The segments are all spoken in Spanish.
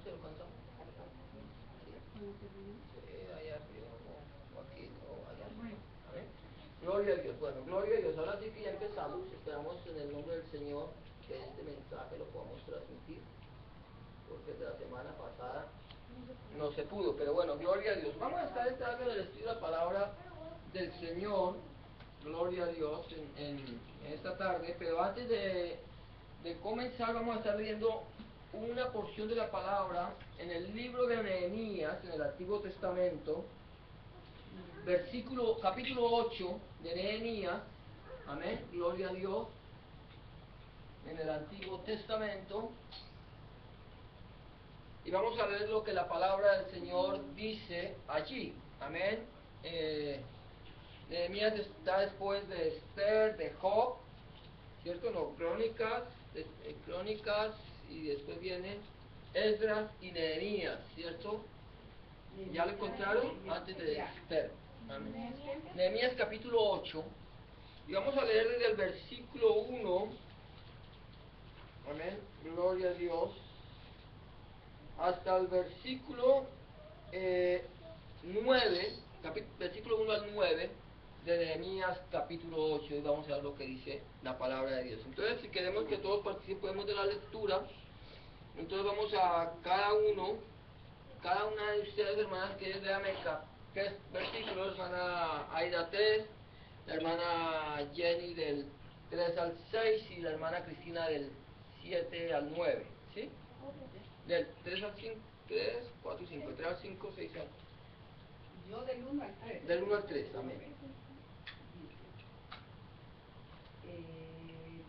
si lo alcanzamos. Sí, allá arriba o aquí o allá arriba. Amén. Gloria a Dios. Bueno, gloria a Dios. Ahora sí que ya empezamos. Esperamos en el nombre del Señor que este mensaje lo podamos transmitir, porque de la semana pasada no se pudo, pero bueno, gloria a Dios. Vamos a estar entrando en el estudio de la palabra del Señor, gloria a Dios, en esta tarde, pero antes de comenzar vamos a estar leyendo una porción de la palabra en el libro de Nehemías, en el Antiguo Testamento, capítulo 8 de Nehemías, amén, gloria a Dios, en el Antiguo Testamento. Y vamos a ver lo que la palabra del Señor dice allí. Amén. Nehemías está después de Esther, de Job, ¿cierto? No, Crónicas, y después vienen Esdras y Nehemías, ¿cierto? ¿Ya lo encontraron? Antes de Esther. Amén. Nehemías capítulo 8. Y vamos a leer desde el versículo 1. Amén. Gloria a Dios. Hasta el versículo 9, versículo 1 al 9 de Nehemías capítulo 8, y vamos a ver lo que dice la palabra de Dios. Entonces, si queremos que todos participemos de la lectura, entonces vamos a cada una de ustedes, hermanas, que léame qué versículo, hermana Aida 3, la hermana Jenny del 3 al 6 y la hermana Cristina del 7 al 9, ¿sí? Del 3 al 5, 3, 4 y 5, 3 al 5, 6 al... Yo del 1 al 3. Del 1 al 3, amén.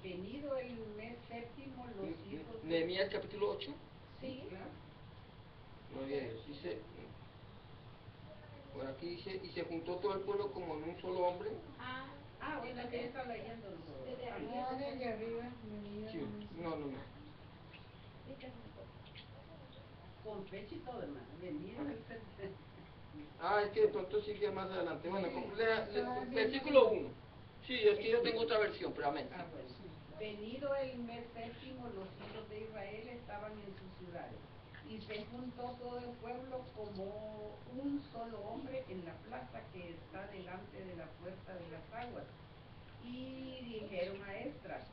Venido el mes séptimo, los hijos... Nehemías capítulo 8. Sí, claro. Gloria a Dios. Dice, bueno, aquí dice, y se juntó todo el pueblo como en un solo hombre. Bueno, que está leyendo desde arriba. Sí, no. Con fecha y todo, hermano. Venido el séptimo. Es que de pronto sigue más adelante. Bueno, versículo 1. Sí, es que yo tengo otra versión, pero amén. Bueno. Venido el mes séptimo, los hijos de Israel estaban en sus ciudades. Y se juntó todo el pueblo como un solo hombre en la plaza que está delante de la puerta de las aguas. Y dijeron a Esdras,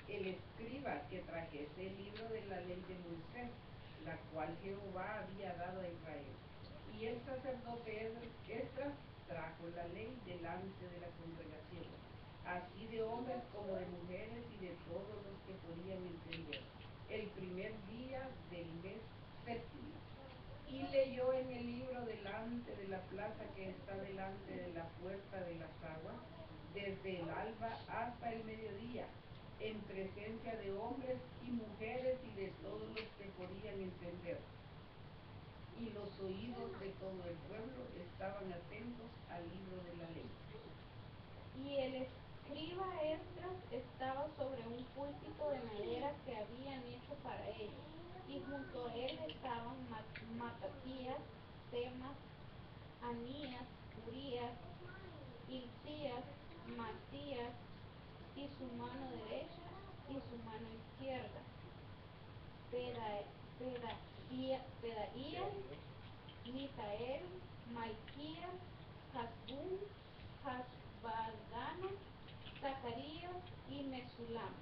el escriba, que trajese el libro de la ley de Moisés, la cual Jehová había dado a Israel. Y el sacerdote Esdras trajo la ley delante de la congregación, así de hombres como de mujeres y de todos los que podían entender, el primer día del mes séptimo. Y leyó en el libro delante de la plaza que está delante de la puerta de las aguas, desde el alba hasta el mediodía, en presencia de hombres y mujeres y de todos los que podían entender. Y los oídos de todo el pueblo estaban atentos al libro de la ley. Y el escriba Esdras estaba sobre un púlpito de madera que habían hecho para ellos, y junto a él estaban Matatías, Temas, Anías, Urías, Hilcías, Matías, y su mano derecha y su mano izquierda, Pedaías, Misael, Malquías, Hasbún, Hasbadana, Zacarías y Mesulam.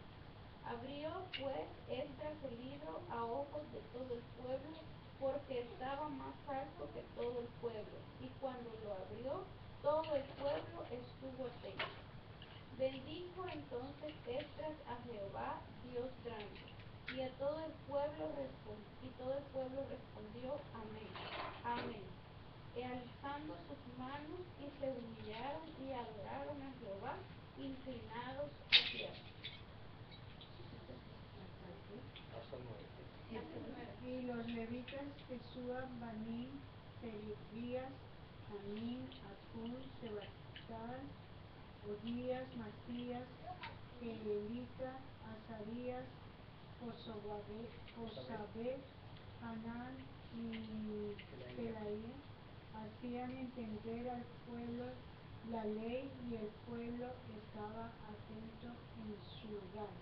Abrió pues Esdras el libro a ojos de todo el pueblo, porque estaba más alto que todo el pueblo, y cuando lo abrió, todo el pueblo estuvo atento. Bendijo entonces Esdras a Jehová, Dios grande, y todo el pueblo respondió, amén, amén, y alzando sus manos, y se humillaron y adoraron a Jehová, inclinados a tierra. Y los levitas Jesúa, Baní, Serebías, Anín, Acún, Sebatal, Odías, Matías, Elita, Azarías, Josabed, Hanán y Pelaía hacían entender al pueblo la ley, y el pueblo estaba atento en su lugar.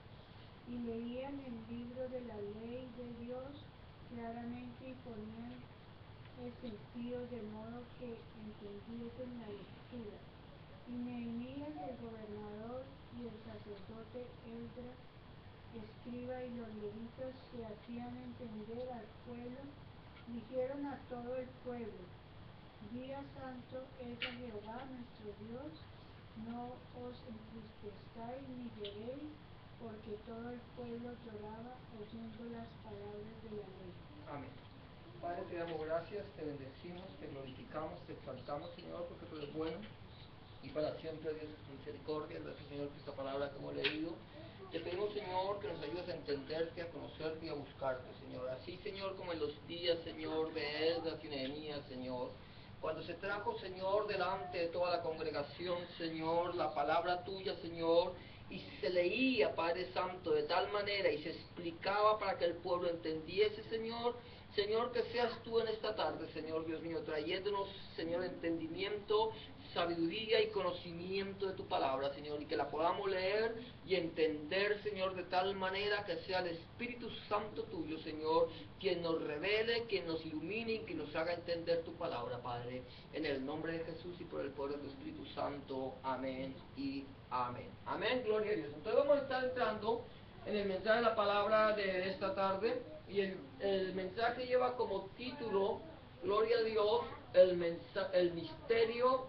Y leían el libro de la ley de Dios, claramente y ponían el sentido de modo que entendiesen la lectura. Y Nehemías el gobernador y el sacerdote Esdras, escriba y los levitas que hacían entender al pueblo, dijeron a todo el pueblo: Día santo es a Jehová nuestro Dios, no os entristezcáis ni lloréis, porque todo el pueblo lloraba oyendo las palabras de la ley. Amén. Padre, te damos gracias, te bendecimos, te glorificamos, te exaltamos, Señor, porque tú eres bueno y para siempre Dios es tu misericordia. Gracias, Señor, por esta palabra que hemos leído. Te pedimos, Señor, que nos ayudes a entenderte, a conocerte y a buscarte, Señor. Así, Señor, como en los días, Señor, de Esdras y Nehemías, Señor, cuando se trajo, Señor, delante de toda la congregación, Señor, la palabra tuya, Señor, y se leía, Padre Santo, de tal manera y se explicaba para que el pueblo entendiese, Señor. Señor, que seas tú en esta tarde, Señor Dios mío, trayéndonos, Señor, entendimiento, sabiduría y conocimiento de tu palabra, Señor, y que la podamos leer y entender, Señor, de tal manera que sea el Espíritu Santo tuyo, Señor, quien nos revele, quien nos ilumine y quien nos haga entender tu palabra, Padre, en el nombre de Jesús y por el poder de tu Espíritu Santo. Amén y amén. Amén, gloria a Dios. Entonces vamos a estar entrando en el mensaje de la palabra de esta tarde, y el mensaje lleva como título, gloria a Dios, el misterio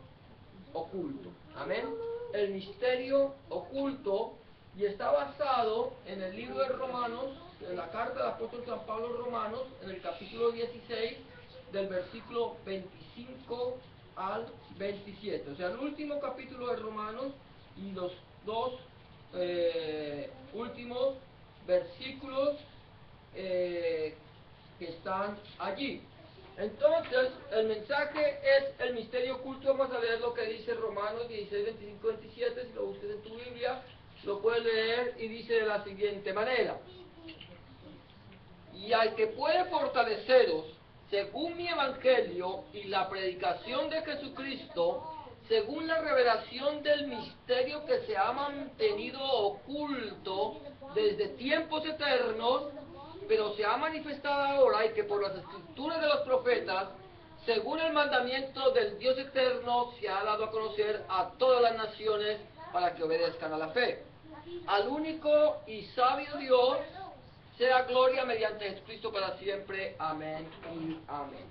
oculto. Amén. El misterio oculto, y está basado en el libro de Romanos, en la carta del apóstol San Pablo a Romanos, en el capítulo 16, del versículo 25 al 27. O sea, el último capítulo de Romanos y los dos últimos versículos que están allí. Entonces, el mensaje es el misterio oculto. Vamos a leer lo que dice Romanos 16, 25, 27. Si lo busques en tu Biblia, lo puedes leer, y dice de la siguiente manera: y al que puede fortaleceros según mi evangelio y la predicación de Jesucristo, según la revelación del misterio que se ha mantenido oculto desde tiempos eternos, pero se ha manifestado ahora, y que por las escrituras de los profetas, según el mandamiento del Dios eterno, se ha dado a conocer a todas las naciones para que obedezcan a la fe. Al único y sabio Dios sea gloria mediante Jesucristo para siempre. Amén y amén.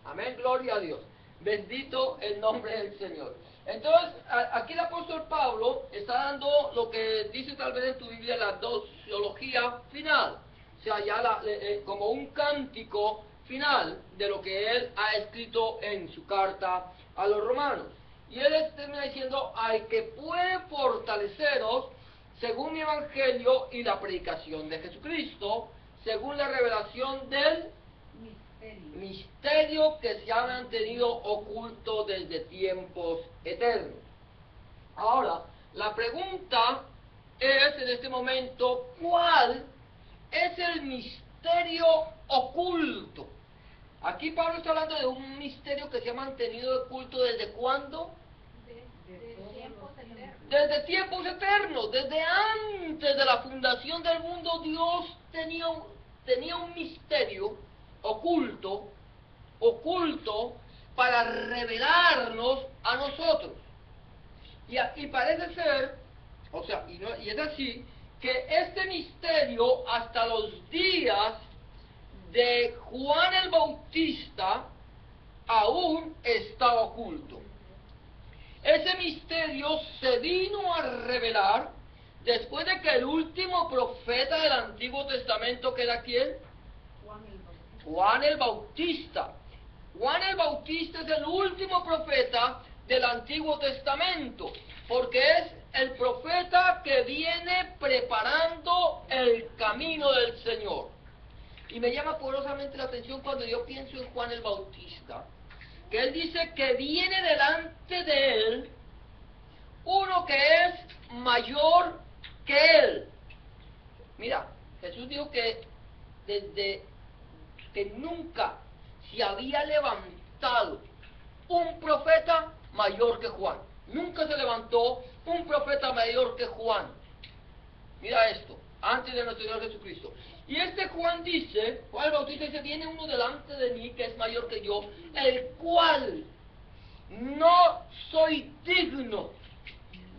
Amén, gloria a Dios. Bendito el nombre del Señor. Entonces, aquí el apóstol Pablo está dando lo que dice tal vez en tu Biblia la doxología final. O sea, ya como un cántico final de lo que él ha escrito en su carta a los romanos. Y él termina diciendo: al que puede fortaleceros según mi evangelio y la predicación de Jesucristo, según la revelación del misterio que se ha mantenido oculto desde tiempos eternos. Ahora, la pregunta es en este momento: ¿cuál es el misterio oculto? Aquí Pablo está hablando de un misterio que se ha mantenido oculto ¿desde cuándo? Desde tiempos eternos, desde antes de la fundación del mundo. Dios tenía un misterio oculto para revelarnos a nosotros. Y parece ser, o sea, y es así, que este misterio hasta los días de Juan el Bautista aún está oculto. Ese misterio se vino a revelar después de que el último profeta del Antiguo Testamento, ¿que era quién? Juan el Bautista. Juan el Bautista es el último profeta del Antiguo Testamento, porque es el profeta que viene preparando el camino del Señor. Y me llama poderosamente la atención cuando yo pienso en Juan el Bautista, que él dice que viene delante de él uno que es mayor que él. Mira, Jesús dijo que desde que nunca se había levantado un profeta mayor que Juan. Nunca se levantó un profeta mayor que Juan. Mira esto, antes de nuestro Señor Jesucristo. Y este Juan dice, Juan el Bautista dice, viene uno delante de mí que es mayor que yo, el cual no soy digno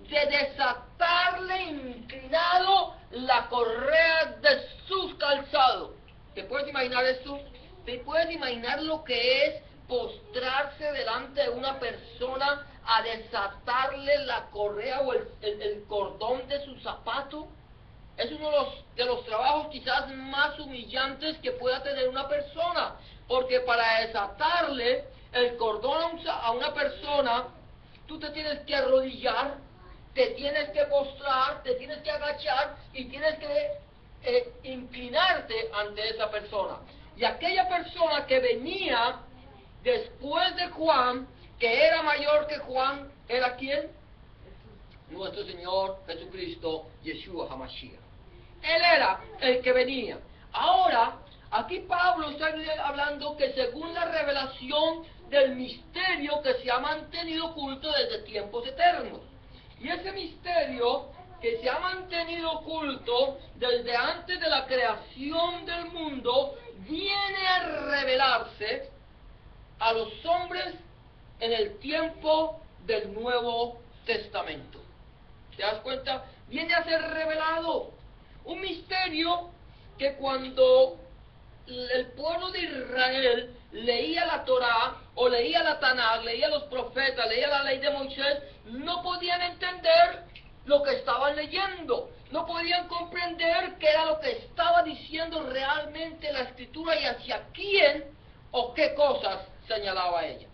de desatarle inclinado la correa de sus calzados. ¿Te puedes imaginar esto? ¿Te puedes imaginar lo que es postrarse delante de una persona a desatarle la correa o el cordón de su zapato? Es uno de los trabajos quizás más humillantes que pueda tener una persona, porque para desatarle el cordón a una persona, tú te tienes que arrodillar, te tienes que postrar, te tienes que agachar y tienes que inclinarte ante esa persona. Y aquella persona que venía después de Juan, que era mayor que Juan, ¿era quién? Nuestro Señor Jesucristo, Yeshua HaMashiach. Él era el que venía. Ahora, aquí Pablo está hablando que según la revelación del misterio que se ha mantenido oculto desde tiempos eternos. Y ese misterio que se ha mantenido oculto desde antes de la creación del mundo, viene a revelarse a los hombres en el tiempo del Nuevo Testamento. ¿Te das cuenta? Viene a ser revelado. Un misterio que cuando el pueblo de Israel leía la Torá, o leía la Tanaj, leía los profetas, leía la ley de Moisés, no podían entender lo que estaban leyendo. No podían comprender qué era lo que estaba diciendo realmente la Escritura y hacia quién o qué cosas señalaba ella.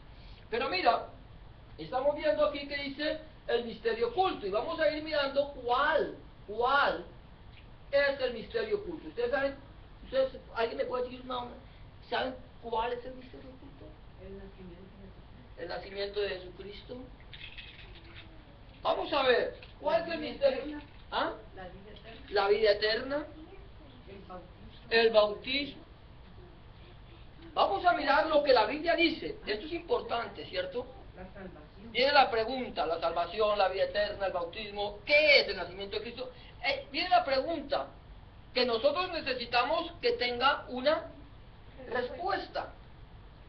Pero mira, estamos viendo aquí que dice el misterio oculto, y vamos a ir mirando cuál es el misterio oculto. ¿Ustedes saben? ¿Alguien me puede decir una? ¿Saben cuál es el misterio oculto? El nacimiento de Jesucristo. Vamos a ver, ¿cuál es el misterio? ¿Ah? La vida eterna. El bautismo. Vamos a mirar lo que la Biblia dice. Esto es importante, ¿cierto? La salvación. Viene la pregunta, la salvación, la vida eterna, el bautismo. ¿Qué es el nacimiento de Cristo? Viene la pregunta que nosotros necesitamos que tenga una respuesta.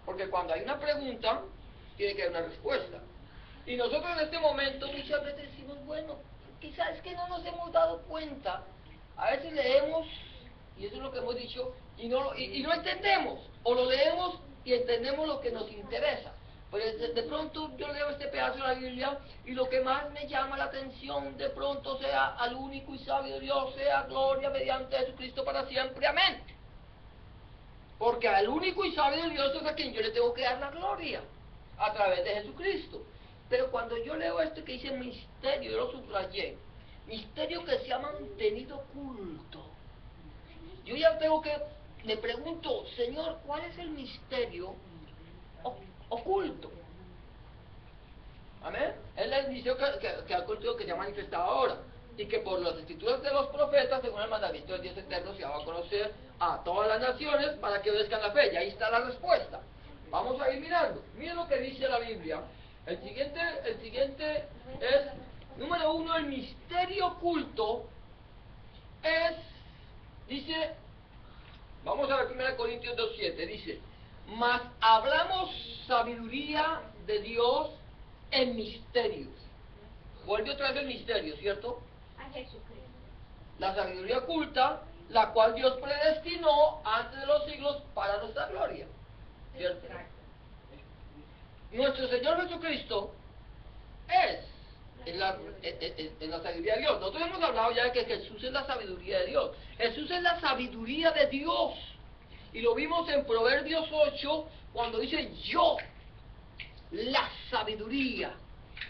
Porque cuando hay una pregunta, tiene que haber una respuesta. Y nosotros en este momento muchas veces decimos, bueno, quizás es que no nos hemos dado cuenta. A veces leemos, y eso es lo que hemos dicho, y no entendemos. O lo leemos y entendemos lo que nos interesa. Pues de pronto yo leo este pedazo de la Biblia y lo que más me llama la atención de pronto sea al único y sabio Dios, sea gloria mediante Jesucristo para siempre. Amén. Porque al único y sabio Dios es a quien yo le tengo que dar la gloria a través de Jesucristo. Pero cuando yo leo esto que dice misterio, yo lo subrayé, misterio que se ha mantenido oculto. Yo ya tengo que, me pregunto, Señor, ¿cuál es el misterio oculto? Amén. Es el misterio que ha oculto, que se ha manifestado ahora, y que por las escrituras de los profetas, según el mandamiento del Dios eterno, se va a conocer a todas las naciones para que obedezcan la fe. Y ahí está la respuesta. Vamos a ir mirando. Miren lo que dice la Biblia. El siguiente es, número 1, el misterio oculto es, dice, vamos a ver 1 Corintios 2:7, dice, mas hablamos sabiduría de Dios en misterios. Vuelve otra vez el misterio, ¿cierto? A Jesucristo. La sabiduría oculta, la cual Dios predestinó antes de los siglos para nuestra gloria, ¿cierto? Nuestro Señor Jesucristo es la sabiduría de Dios. Nosotros hemos hablado ya de que Jesús es la sabiduría de Dios. Jesús es la sabiduría de Dios. Y lo vimos en Proverbios 8, cuando dice, yo, la sabiduría,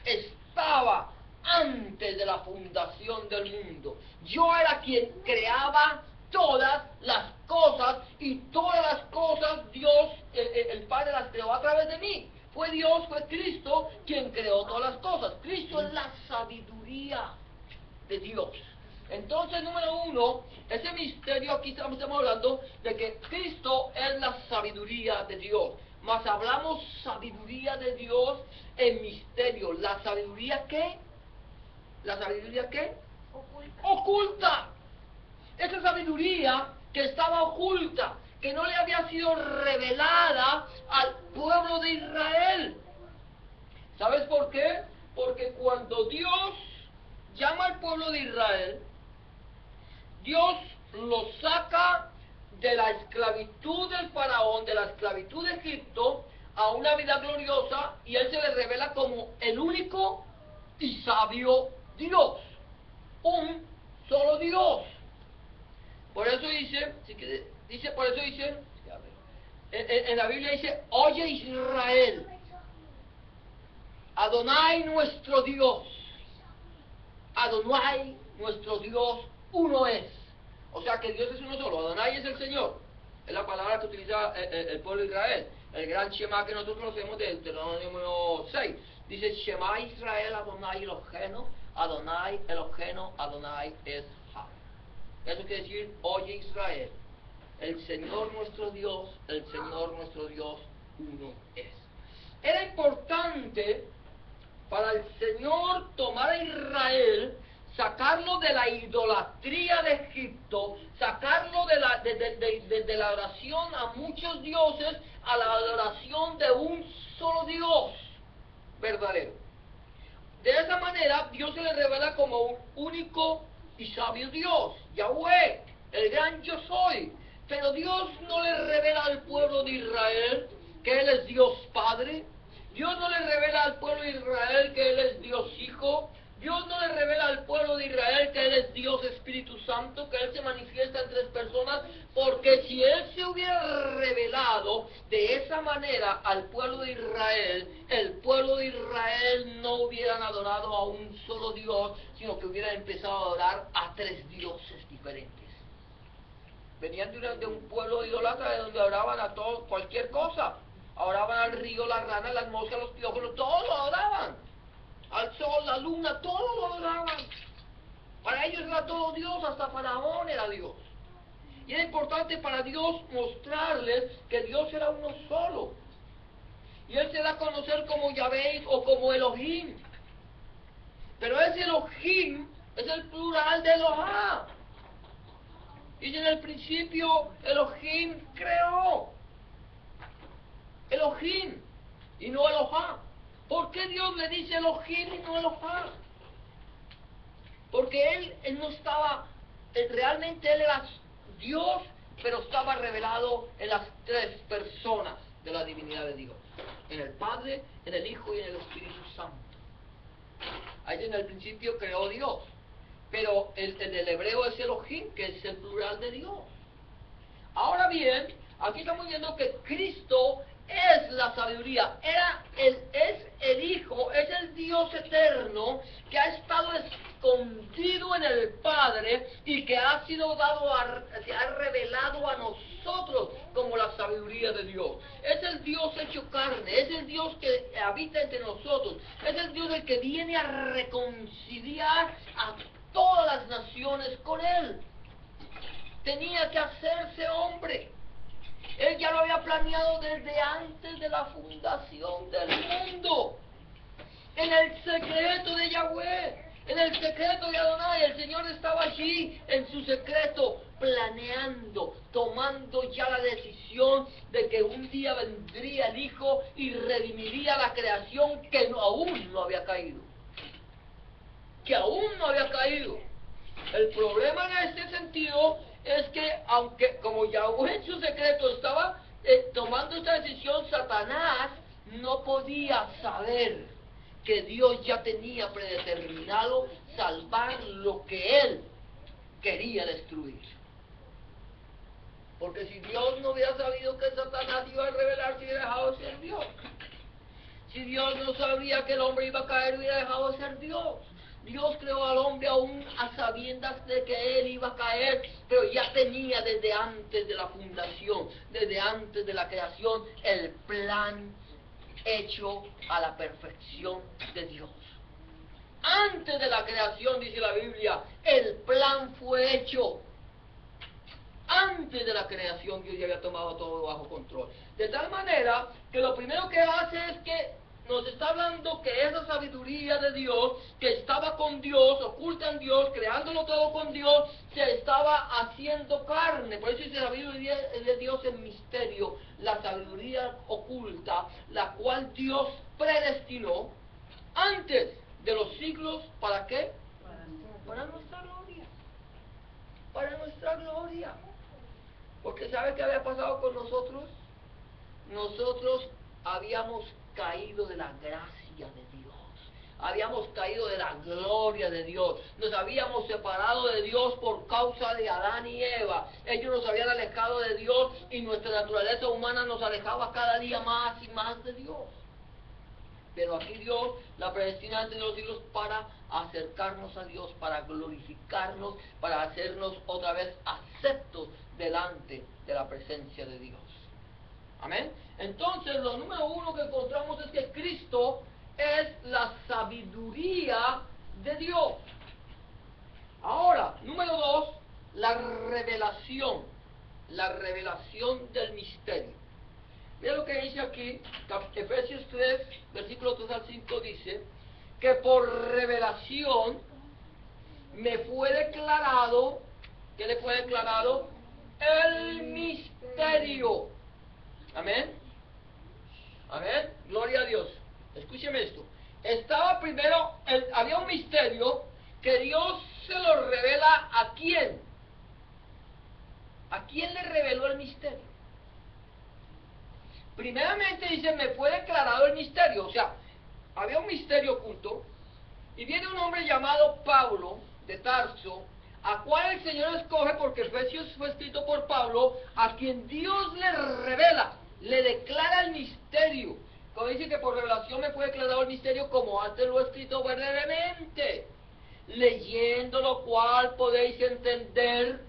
estaba antes de la fundación del mundo. Yo era quien creaba todas las cosas, y todas las cosas Dios, el Padre, las creó a través de mí. Fue Dios, fue Cristo quien creó todas las cosas. Cristo es la sabiduría de Dios. Entonces, número 1, ese misterio, aquí estamos hablando de que Cristo es la sabiduría de Dios. Mas hablamos sabiduría de Dios en misterio. ¿La sabiduría qué? ¿La sabiduría qué? Oculta. Oculta. esa sabiduría que estaba oculta, que no le había sido revelada al pueblo de Israel. ¿Sabes por qué? Porque cuando Dios llama al pueblo de Israel, Dios lo saca de la esclavitud del faraón, de la esclavitud de Egipto, a una vida gloriosa, y Él se le revela como el único y sabio Dios, un solo Dios. Por eso dice, en la Biblia dice, oye Israel, Adonai nuestro Dios, Adonai nuestro Dios, uno es. O sea que Dios es uno solo, Adonai es el Señor. Es la palabra que utiliza el pueblo de Israel. El gran Shema que nosotros conocemos de Deuteronomio 6. Dice, Shema Israel, Adonai Elohenu, Adonai Elohenu, Adonai es Ha. Eso quiere decir, oye Israel, el Señor nuestro Dios, el Señor nuestro Dios, uno es. Era importante para el Señor tomar a Israel, sacarlo de la idolatría de Egipto, sacarlo de la adoración a muchos dioses, a la adoración de un solo Dios verdadero. De esa manera, Dios se le revela como un único y sabio Dios, Yahweh, el gran yo soy. Pero Dios no le revela al pueblo de Israel que Él es Dios Padre. Dios no le revela al pueblo de Israel que Él es Dios Hijo. Dios no le revela al pueblo de Israel que Él es Dios Espíritu Santo, que Él se manifiesta en tres personas, porque si Él se hubiera revelado de esa manera al pueblo de Israel, el pueblo de Israel no hubieran adorado a un solo Dios, sino que hubieran empezado a adorar a tres dioses diferentes. Venían de un pueblo idólatra de donde adoraban a todo, cualquier cosa. Adoraban al río, las ranas, las moscas, los piojos, todo lo adoraban. Al sol, la luna, todo lo adoraban. Para ellos era todo Dios, hasta Faraón era Dios. Y era importante para Dios mostrarles que Dios era uno solo. Y Él se da a conocer como Yahvé o como Elohim. Pero ese Elohim es el plural de Elohá. Y en el principio Elohim creó. Elohim y no Elohá. ¿Por qué Dios le dice Elohim y no Elohá? Porque Él no estaba, realmente Él era Dios, pero estaba revelado en las tres personas de la divinidad de Dios. En el Padre, en el Hijo y en el Espíritu Santo. Ahí en el principio creó Dios. Pero en el hebreo es Elohim, que es el plural de Dios. Ahora bien, aquí estamos viendo que Cristo es la sabiduría, es el Hijo, es el Dios eterno que ha estado escondido en el Padre y que ha sido se ha revelado a nosotros como la sabiduría de Dios. Es el Dios hecho carne, es el Dios que habita entre nosotros, es el Dios el que viene a reconciliar a todas las naciones con Él. Tenía que hacerse hombre. Él ya lo había planeado desde antes de la fundación del mundo. En el secreto de Yahweh, en el secreto de Adonai, el Señor estaba allí en su secreto, planeando, tomando ya la decisión de que un día vendría el Hijo y redimiría la creación que aún no había caído. Que aún no había caído. El problema en este sentido es que, aunque como Yahweh en su secreto estaba tomando esta decisión, Satanás no podía saber que Dios ya tenía predeterminado salvar lo que Él quería destruir. Porque si Dios no hubiera sabido que Satanás iba a revelarse, hubiera dejado de ser Dios. Si Dios no sabía que el hombre iba a caer, hubiera dejado de ser Dios. Dios creó al hombre aún a sabiendas de que él iba a caer, pero ya tenía desde antes de la fundación, desde antes de la creación, el plan hecho a la perfección de Dios. Antes de la creación, dice la Biblia, el plan fue hecho. Antes de la creación Dios ya había tomado todo bajo control. De tal manera que lo primero que hace es que nos está hablando que esa sabiduría de Dios, que estaba con Dios, oculta en Dios, creándolo todo con Dios, se estaba haciendo carne. Por eso dice la sabiduría de Dios en misterio, la sabiduría oculta, la cual Dios predestinó antes de los siglos, ¿para qué? Para nuestra gloria. Para nuestra gloria. Porque ¿sabe qué había pasado con nosotros? Nosotros habíamos caído de la gracia de Dios. Habíamos caído de la gloria de Dios. Nos habíamos separado de Dios por causa de Adán y Eva. Ellos nos habían alejado de Dios y nuestra naturaleza humana nos alejaba cada día más y más de Dios. Pero aquí Dios la predestina antes de los siglos para acercarnos a Dios, para glorificarnos, para hacernos otra vez aceptos delante de la presencia de Dios. Amén. Entonces, lo número uno que encontramos es que Cristo es la sabiduría de Dios. Ahora, número dos, la revelación del misterio. Mira lo que dice aquí, Efesios 3, versículo 3 al 5 dice, que por revelación me fue declarado, ¿qué le fue declarado? El misterio. Amén. Amén. Gloria a Dios. Escúcheme esto. Estaba primero, había un misterio que Dios se lo revela ¿a quién? ¿A quién le reveló el misterio? Primeramente dice, me fue declarado el misterio. O sea, había un misterio oculto y viene un hombre llamado Pablo de Tarso, a cual el Señor escoge porque Efesios fue escrito por Pablo, a quien Dios le revela, le declara el misterio. Como dice que por revelación me fue declarado el misterio, como antes lo he escrito brevemente, leyendo lo cual podéis entender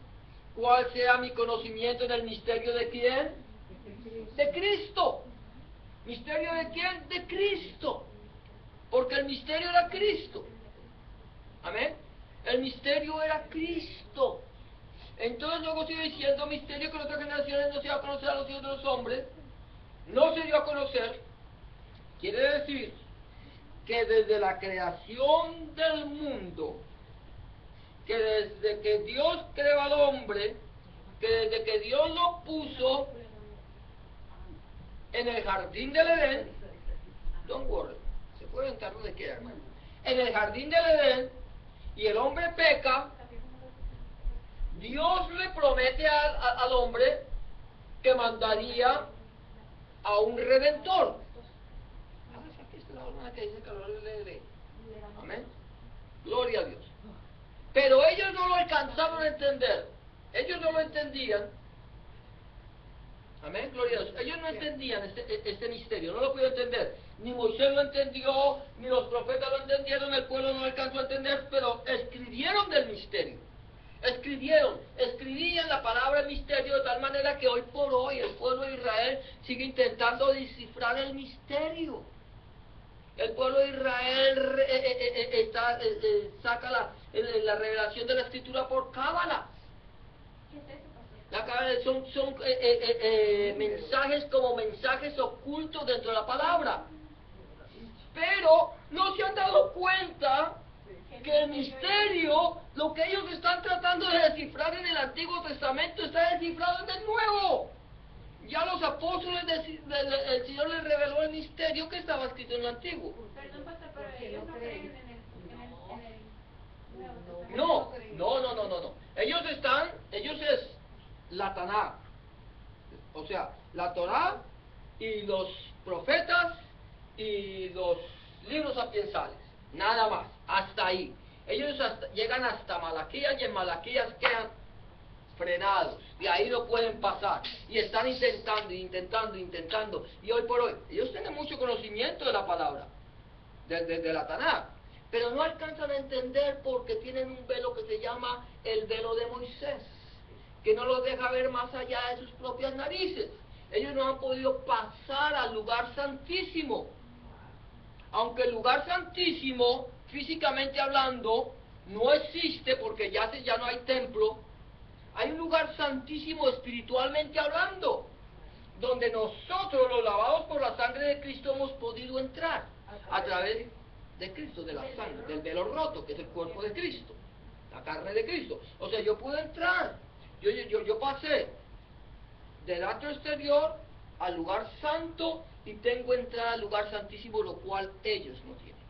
cuál sea mi conocimiento en el misterio de quién, de Cristo. ¿Misterio de quién? De Cristo, porque el misterio era Cristo. Amén. El misterio era Cristo. Entonces luego sigue diciendo, misterio que en otras generaciones no se dio a conocer a los hijos de los hombres, no se dio a conocer. Quiere decir que desde la creación del mundo, que desde que Dios creó al hombre, que desde que Dios lo puso en el jardín del Edén, don't worry, se puede entrar donde quiera, hermano, en el jardín del Edén, y el hombre peca, Dios le promete al hombre que mandaría a un redentor. Amén. Gloria a Dios. Pero ellos no lo alcanzaron a entender. Ellos no lo entendían. Amén. Gloria a Dios. Ellos no entendían este misterio. No lo pudieron entender. Ni Moisés lo entendió, ni los profetas lo entendieron, el pueblo no lo alcanzó a entender, pero escribieron del misterio. Escribían la palabra misterio de tal manera que hoy por hoy el pueblo de Israel sigue intentando descifrar el misterio. El pueblo de Israel saca la revelación de la escritura por cábala. Son mensajes como mensajes ocultos dentro de la palabra. Pero no se han dado cuenta que el misterio, lo que ellos están tratando de descifrar en el Antiguo Testamento, está descifrado en el Nuevo. Ya los apóstoles el Señor les reveló el misterio que estaba escrito en el Antiguo. Perdón, pastor, pero ellos no creen en el Nuevo Testamento. No. Ellos es la Taná, o sea, la Torá y los profetas y los libros sapiensales, nada más, hasta ahí. Ellos llegan hasta Malaquías y en Malaquías quedan frenados, y ahí no pueden pasar, y están intentando, y hoy por hoy, ellos tienen mucho conocimiento de la palabra, de la Taná, pero no alcanzan a entender porque tienen un velo que se llama el velo de Moisés, que no los deja ver más allá de sus propias narices. Ellos no han podido pasar al lugar santísimo, aunque el lugar santísimo, físicamente hablando, no existe porque ya no hay templo. Hay un lugar santísimo espiritualmente hablando, donde nosotros, los lavados por la sangre de Cristo, hemos podido entrar a través de Cristo, de la sangre, del velo roto, que es el cuerpo de Cristo, la carne de Cristo. O sea, yo pude entrar, yo pasé del atrio exterior al lugar santo y tengo entrada al lugar santísimo, lo cual ellos no tienen.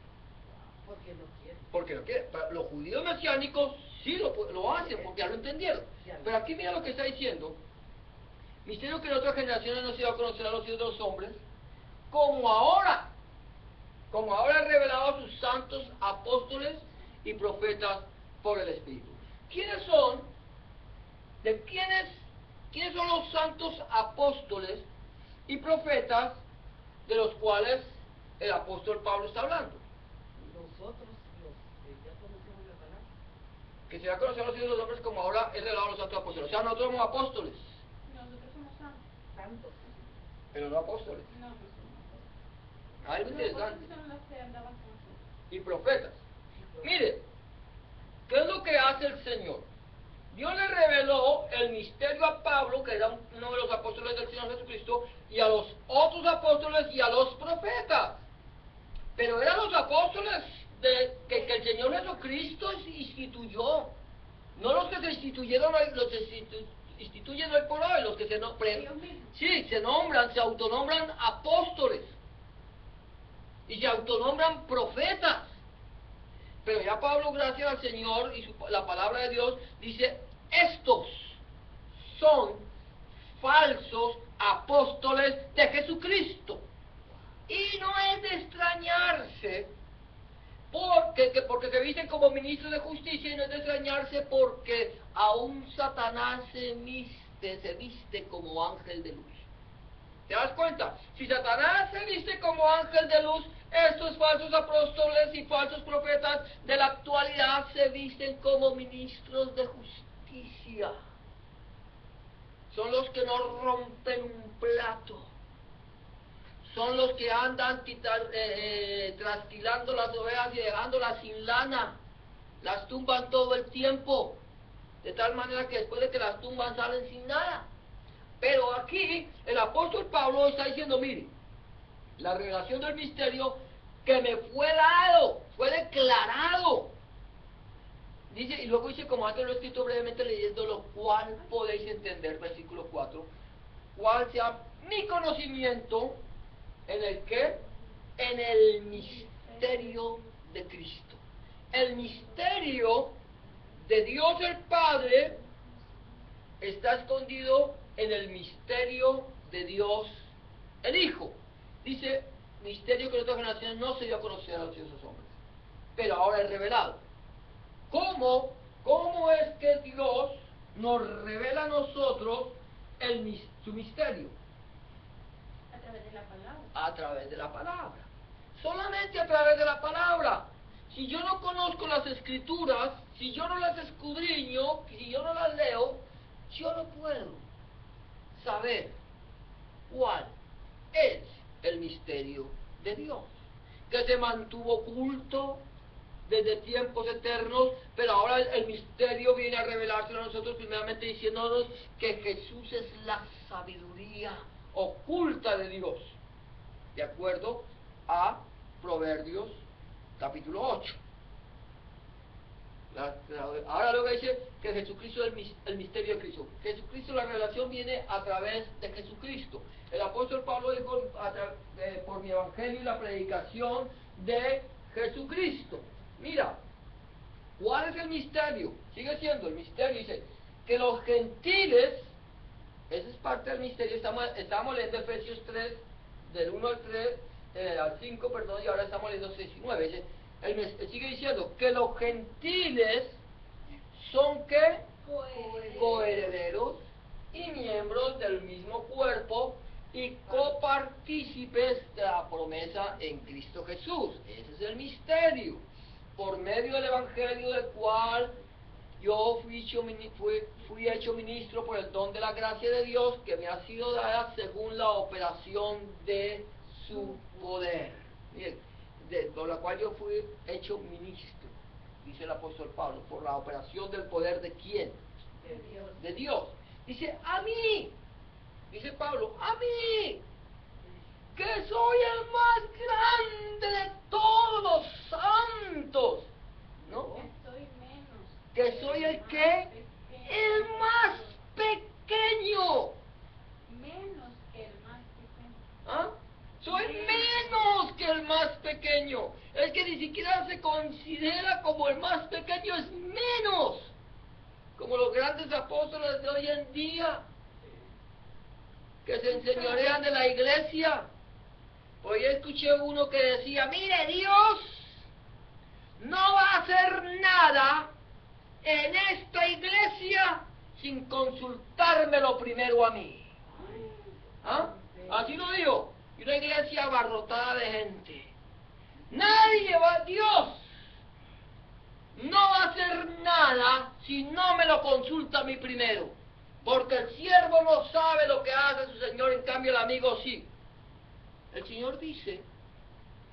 Porque no quieren. Porque no quieren. Los judíos mesiánicos sí lo hacen, porque ya lo entendieron. Pero aquí mira lo que está diciendo. Misterio que en otras generaciones no se iba a conocer a los hijos de los hombres, como ahora he revelado a sus santos apóstoles y profetas por el Espíritu. ¿Quiénes son? ¿Quiénes son los santos apóstoles y profetas de los cuales el apóstol Pablo está hablando? Nosotros, los que ya conocemos la palabra. Que se va a conocer a los hijos de los hombres como ahora he revelado a los santos apóstoles. O sea, nosotros somos apóstoles, Nosotros somos santos. pero no apóstoles. No, no somos apóstoles. Algo Los interesante. apóstoles son los que andaban con nosotros. Y profetas. Mire, ¿qué es lo que hace el Señor? Dios le reveló el misterio a Pablo, que era uno de los apóstoles del Señor Jesucristo, y a los otros apóstoles y a los profetas. Pero eran los apóstoles que el Señor Jesucristo instituyó. No los que se instituyeron hoy, los que se instituyen hoy por hoy, los que se nombran. Sí, se autonombran apóstoles. Y se autonombran profetas. Pero ya Pablo, gracias al Señor y la palabra de Dios, dice, estos son falsos apóstoles de Jesucristo. Y no es de extrañarse porque se visten como ministros de justicia, y no es de extrañarse porque aún Satanás se viste como ángel de luz. ¿Te das cuenta? Si Satanás se viste como ángel de luz, estos falsos apóstoles y falsos profetas de la actualidad se visten como ministros de justicia. Son los que no rompen un plato. Son los que andan trasquilando las ovejas y dejándolas sin lana. Las tumban todo el tiempo. De tal manera que después de que las tumban salen sin nada. Pero aquí el apóstol Pablo está diciendo, mire, la revelación del misterio que me fue dado, fue declarado. Dice, y luego dice, como antes lo he escrito brevemente leyendo, lo cual podéis entender, versículo 4, cuál sea mi conocimiento en el que, en el misterio de Cristo. El misterio de Dios el Padre está escondido en el misterio de Dios el Hijo. Dice, misterio que en otras generaciones no se dio a conocer a los hijos de los hombres, pero ahora es revelado. ¿Cómo es que Dios nos revela a nosotros su misterio? A través de la palabra. A través de la palabra. Solamente a través de la palabra. Si yo no conozco las escrituras, si yo no las escudriño, si yo no las leo, yo no puedo saber cuál es el misterio de Dios, que se mantuvo oculto desde tiempos eternos, pero ahora el misterio viene a revelarse a nosotros primeramente diciéndonos que Jesús es la sabiduría oculta de Dios, de acuerdo a Proverbios capítulo 8. Ahora luego dice que Jesucristo es el misterio de Cristo. Jesucristo, la revelación viene a través de Jesucristo. El apóstol Pablo dijo por mi evangelio y la predicación de Jesucristo. Mira, ¿cuál es el misterio? Sigue siendo el misterio, dice que los gentiles, esa es parte del misterio. Estamos leyendo Efesios 3 del 1 al 3 al 5, perdón, y ahora estamos leyendo 6 y 9. Dice, sigue diciendo que los gentiles son ¿qué? Coherederos y miembros del mismo cuerpo y copartícipes de la promesa en Cristo Jesús. Ese es el misterio, por medio del evangelio del cual yo fui hecho ministro por el don de la gracia de Dios que me ha sido dada según la operación de su poder. Miren, por la cual yo fui hecho ministro, dice el apóstol Pablo, por la operación del poder ¿de quién? De Dios. Dice, a mí, dice Pablo, a mí, que soy el más grande de todos los santos, ¿no? Soy menos. Que soy el que, el más pequeño. Menos que el más pequeño. ¿Ah? Soy menos que el más pequeño. El que ni siquiera se considera como el más pequeño es menos. Como los grandes apóstoles de hoy en día, que se enseñorean de la iglesia. Hoy escuché uno que decía, mire, Dios no va a hacer nada en esta iglesia sin consultármelo primero a mí. ¿Ah? Así lo digo. Y una iglesia abarrotada de gente. Nadie va, Dios no va a hacer nada si no me lo consulta a mí primero. Porque el siervo no sabe lo que hace su Señor, en cambio el amigo sí. El Señor dice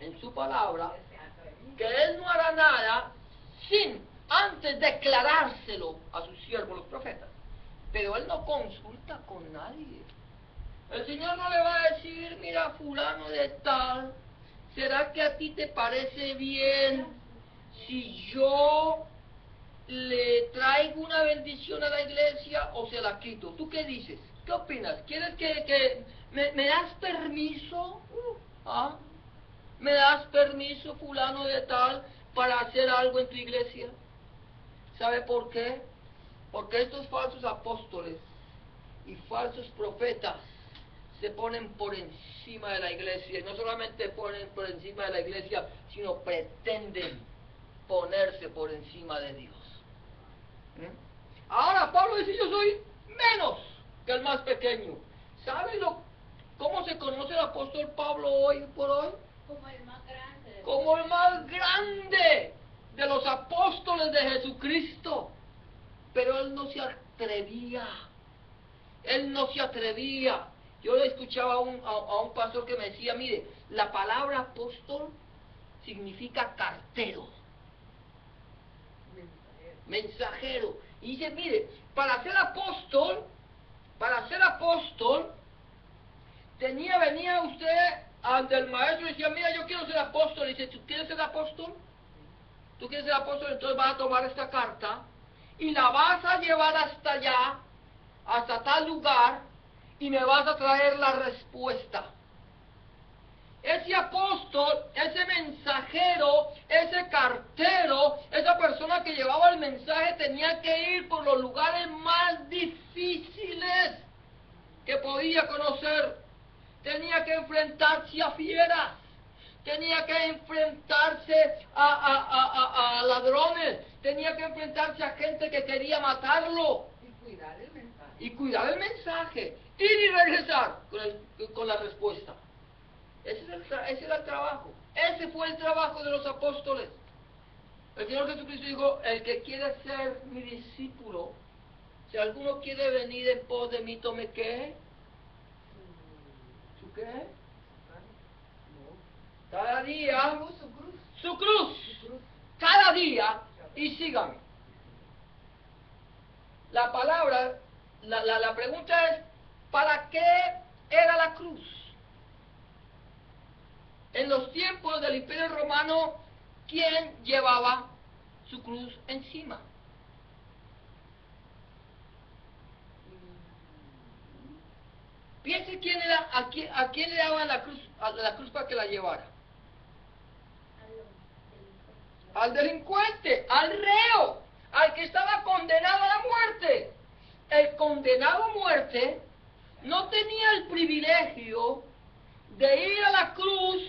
en su palabra que Él no hará nada sin antes declarárselo a sus siervos, los profetas. Pero Él no consulta con nadie. El Señor no le va a decir, mira, fulano de tal, ¿será que a ti te parece bien si yo le traigo una bendición a la iglesia o se la quito? ¿Tú qué dices? ¿Qué opinas? ¿Quieres que me das permiso? ¿Ah? ¿Me das permiso, fulano de tal, para hacer algo en tu iglesia? ¿Sabe por qué? Porque estos falsos apóstoles y falsos profetas se ponen por encima de la iglesia. Y no solamente ponen por encima de la iglesia, sino pretenden ponerse por encima de Dios. Ahora Pablo dice, yo soy menos que el más pequeño. ¿Sabe cómo se conoce el apóstol Pablo hoy por hoy? Como el más grande. Como el más grande de los apóstoles de Jesucristo. Pero él no se atrevía. Él no se atrevía. Yo le escuchaba a un pastor que me decía, mire, la palabra apóstol significa cartero. Mensajero. Y dice, mire, para ser apóstol, venía usted ante el maestro y decía, mira, yo quiero ser apóstol. Y dice, ¿tú quieres ser apóstol? ¿Tú quieres ser apóstol? Entonces vas a tomar esta carta y la vas a llevar hasta allá, hasta tal lugar, y me vas a traer la respuesta. Ese apóstol, ese mensajero, ese cartero, esa persona que llevaba el mensaje tenía que ir por los lugares más difíciles que podía conocer. Tenía que enfrentarse a fieras, tenía que enfrentarse a ladrones, tenía que enfrentarse a gente que quería matarlo. Y cuidar el mensaje. Ir y regresar con la respuesta. Ese era el trabajo. Ese fue el trabajo de los apóstoles. El Señor Jesucristo dijo, el que quiere ser mi discípulo, si alguno quiere venir en pos de mí, tome ¿qué? ¿Su qué? Cada día, su cruz. Cada día, y sígame. La palabra, la pregunta es, ¿para qué era la cruz? En los tiempos del Imperio Romano, ¿quién llevaba su cruz encima? Piense quién era, a quién le daban la cruz para que la llevara. Al delincuente, al reo, al que estaba condenado a la muerte. El condenado a muerte no tenía el privilegio de ir a la cruz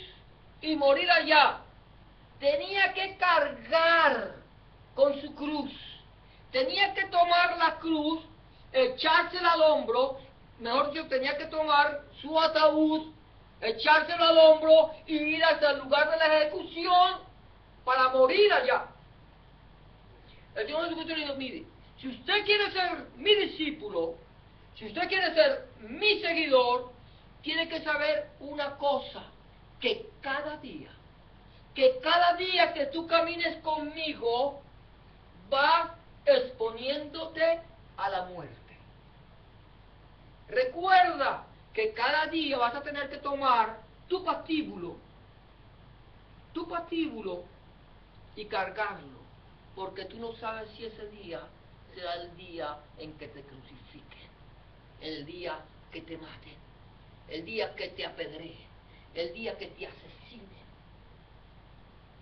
y morir allá. Tenía que cargar con su cruz. Tenía que tomar la cruz, echársela al hombro, mejor dicho, tenía que tomar su ataúd, echárselo al hombro y ir hasta el lugar de la ejecución para morir allá. El Señor Jesucristo le dijo, mire, si usted quiere ser mi discípulo, si usted quiere ser mi seguidor, tiene que saber una cosa, que cada día que tú camines conmigo, vas exponiéndote a la muerte. Recuerda que cada día vas a tener que tomar tu patíbulo y cargarlo, porque tú no sabes si ese día será el día en que te crucifiquen, el día que te maten, el día que te apedreen, el día que te asesinen.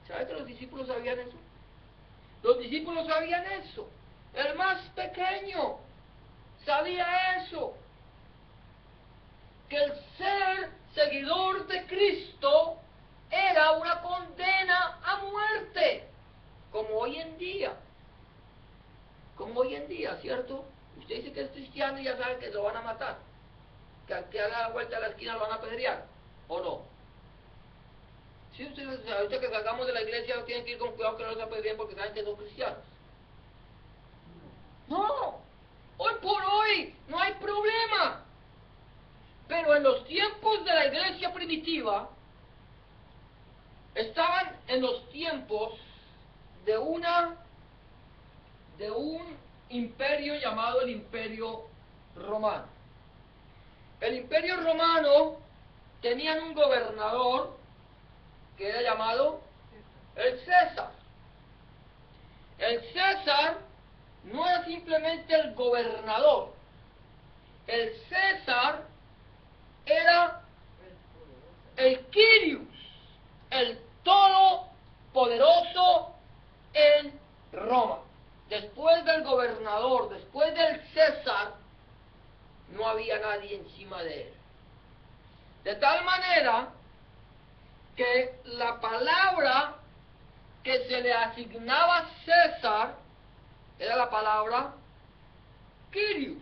¿Sabes que los discípulos sabían eso? Los discípulos sabían eso. El más pequeño sabía eso. Que el ser seguidor de Cristo era una condena a muerte, como hoy en día. Como hoy en día, ¿cierto? Usted dice que es cristiano y ya sabe que lo van a matar, que haga la vuelta a la esquina lo van a apedrear, ¿o no? Si ustedes, ahorita que salgamos de la iglesia, tienen que ir con cuidado que no los apedreen porque saben que son cristianos. No, hoy por hoy no hay problema. Pero en los tiempos de la iglesia primitiva, estaban en los tiempos de un imperio llamado el Imperio Romano. El Imperio Romano tenían un gobernador que era llamado el César. El César no era simplemente el gobernador. El César era el Kyrios, el todopoderoso en Roma. Después del gobernador, después del César, no había nadie encima de él. De tal manera que la palabra que se le asignaba a César era la palabra Kyrios,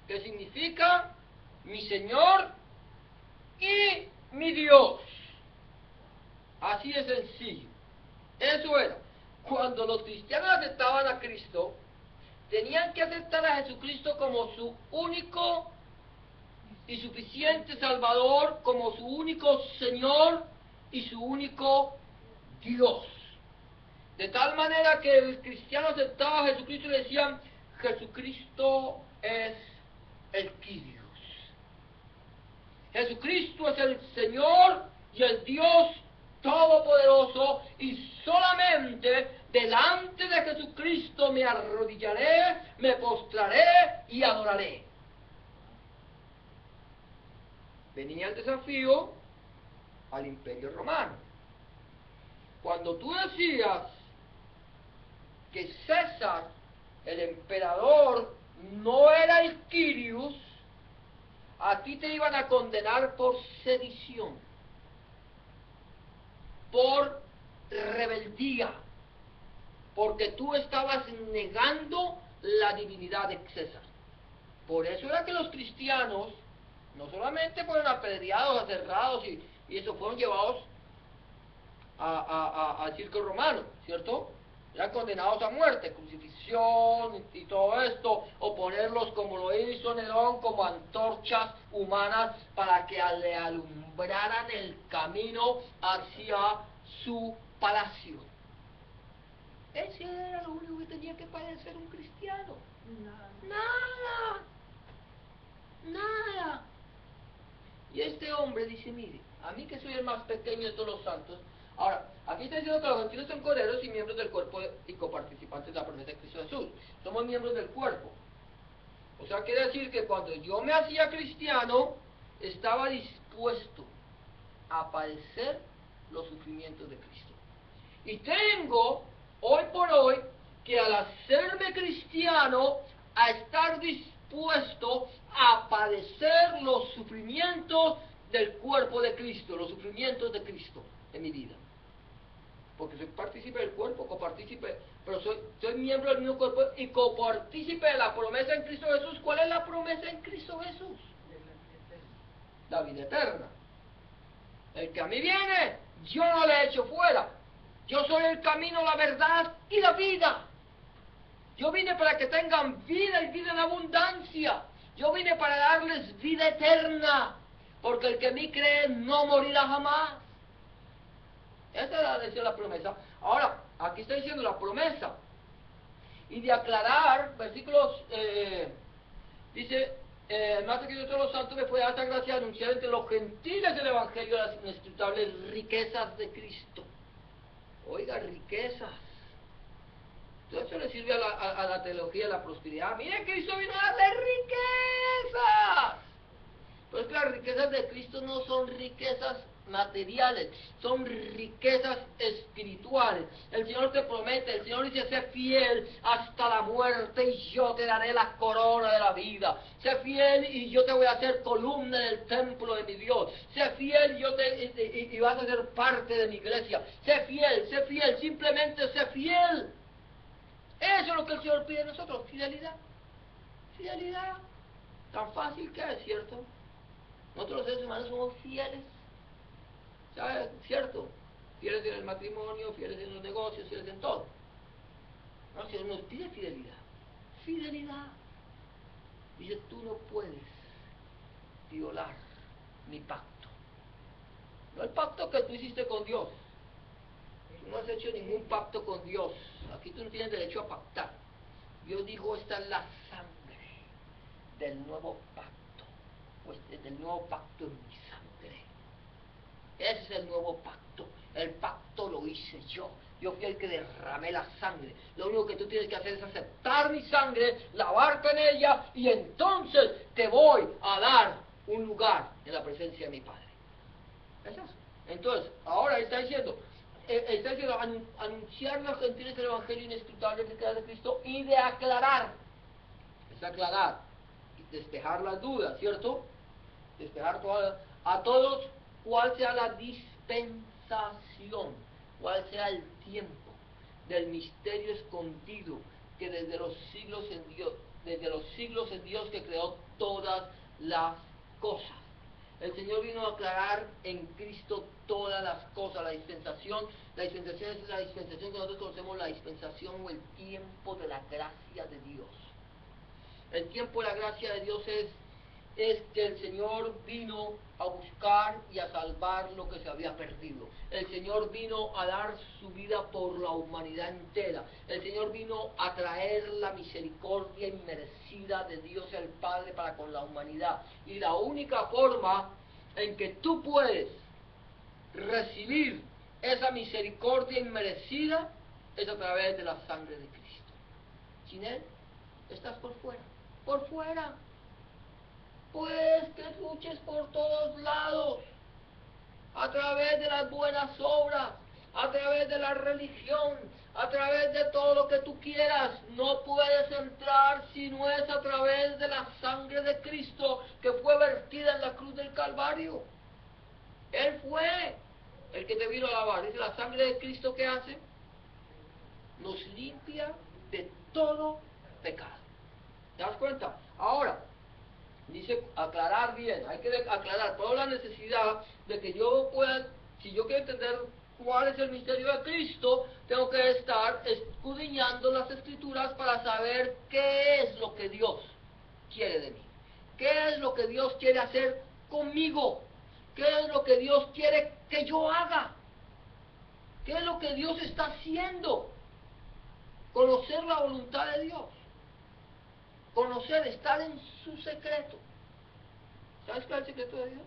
que significa mi Señor y mi Dios. Así de sencillo. Eso era. Cuando los cristianos aceptaban a Cristo, tenían que aceptar a Jesucristo como su único y suficiente Salvador, como su único Señor y su único Dios. De tal manera que el cristiano aceptaba a Jesucristo y le decían, Jesucristo es el Kyrios. Jesucristo es el Señor y el Dios Todopoderoso, y solamente delante de Jesucristo me arrodillaré, me postraré y adoraré. Venía el desafío al Imperio Romano. Cuando tú decías que César, el emperador, no era el Kyrios, a ti te iban a condenar por sedición, por rebeldía, porque tú estabas negando la divinidad de César. Por eso era que los cristianos no solamente fueron apedreados, aserrados y eso, fueron llevados al circo romano, ¿cierto? Eran condenados a muerte, crucifixión y todo esto, o ponerlos como lo hizo Nerón, como antorchas humanas para que le alumbraran el camino hacia su palacio. Ese era lo único que tenía que padecer un cristiano. Nada. Y este hombre dice, mire, a mí que soy el más pequeño de todos los santos. Ahora, aquí está diciendo que los gentiles son corderos y miembros del cuerpo y coparticipantes de la promesa de Cristo Jesús. Somos miembros del cuerpo. O sea, quiere decir que cuando yo me hacía cristiano, estaba dispuesto a padecer los sufrimientos de Cristo. Y tengo, hoy por hoy, que al hacerme cristiano, a estar dispuesto a padecer los sufrimientos del cuerpo de Cristo, los sufrimientos de Cristo en mi vida. Porque soy partícipe del cuerpo, copartícipe, pero soy miembro del mismo cuerpo y copartícipe de la promesa en Cristo Jesús. ¿Cuál es la promesa en Cristo Jesús? La vida eterna. El que a mí viene, yo no le echo fuera. Yo soy el camino, la verdad y la vida. Yo vine para que tengan vida y vida en abundancia. Yo vine para darles vida eterna. Porque el que en mí cree no morirá jamás. Esa es la promesa. Ahora, aquí está diciendo la promesa. Y de aclarar, versículos, dice, más que yo todos los santos me fue dada esta gracia de anunciar entre los gentiles el evangelio de las inescrutables riquezas de Cristo. Oiga, riquezas. Todo eso le sirve a la teología de la prosperidad. Mire, Cristo vino a darle riquezas. Pero es que las riquezas de Cristo no son riquezas materiales, son riquezas espirituales. El Señor te promete, el Señor dice: sé fiel hasta la muerte y yo te daré la corona de la vida. Sé fiel y yo te voy a hacer columna en el templo de mi Dios. Sé fiel y vas a ser parte de mi iglesia. Sé fiel, simplemente sé fiel. Eso es lo que el Señor pide de nosotros, fidelidad. Fidelidad. Tan fácil que es, ¿cierto? Nosotros los seres humanos somos fieles. ¿Sabes? ¿Cierto? Fieles en el matrimonio, fieles en los negocios, fieles en todo. No, el Señor nos pide fidelidad. Fidelidad. Dice: tú no puedes violar mi pacto. No el pacto que tú hiciste con Dios. Tú no has hecho ningún pacto con Dios. Aquí tú no tienes derecho a pactar. Dios dijo: esta es la sangre del nuevo pacto. Pues del nuevo pacto en mi sangre. Ese es el nuevo pacto. El pacto lo hice yo. Yo fui el que derramé la sangre. Lo único que tú tienes que hacer es aceptar mi sangre, lavarte en ella, y entonces te voy a dar un lugar en la presencia de mi Padre. ¿Es eso? Entonces, ahora está diciendo anunciar a los gentiles el evangelio inescrutable de Cristo, y de aclarar. Es aclarar, despejar las dudas, ¿cierto? Despejar a todos cuál sea la dispensación, cuál sea el tiempo del misterio escondido que desde los siglos en Dios que creó todas las cosas. El Señor vino a aclarar en Cristo todas las cosas. La dispensación es la dispensación que nosotros conocemos, la dispensación o el tiempo de la gracia de Dios. El tiempo de la gracia de Dios es que el Señor vino a buscar y a salvar lo que se había perdido. El Señor vino a dar su vida por la humanidad entera. El Señor vino a traer la misericordia inmerecida de Dios el Padre para con la humanidad. Y la única forma en que tú puedes recibir esa misericordia inmerecida es a través de la sangre de Cristo. Sin Él estás por fuera. Por fuera. Pues que luches por todos lados, a través de las buenas obras, a través de la religión, a través de todo lo que tú quieras. No puedes entrar si no es a través de la sangre de Cristo que fue vertida en la cruz del Calvario. Él fue el que te vino a lavar. Dice: la sangre de Cristo, ¿qué hace? Nos limpia de todo pecado. ¿Te das cuenta? Ahora, dice aclarar bien, hay que aclarar toda la necesidad de que yo pueda, si yo quiero entender cuál es el misterio de Cristo, tengo que estar escudriñando las Escrituras para saber qué es lo que Dios quiere de mí, qué es lo que Dios quiere hacer conmigo, qué es lo que Dios quiere que yo haga, qué es lo que Dios está haciendo. Conocer la voluntad de Dios. Conocer, estar en su secreto. ¿Sabes cuál es el secreto de Dios?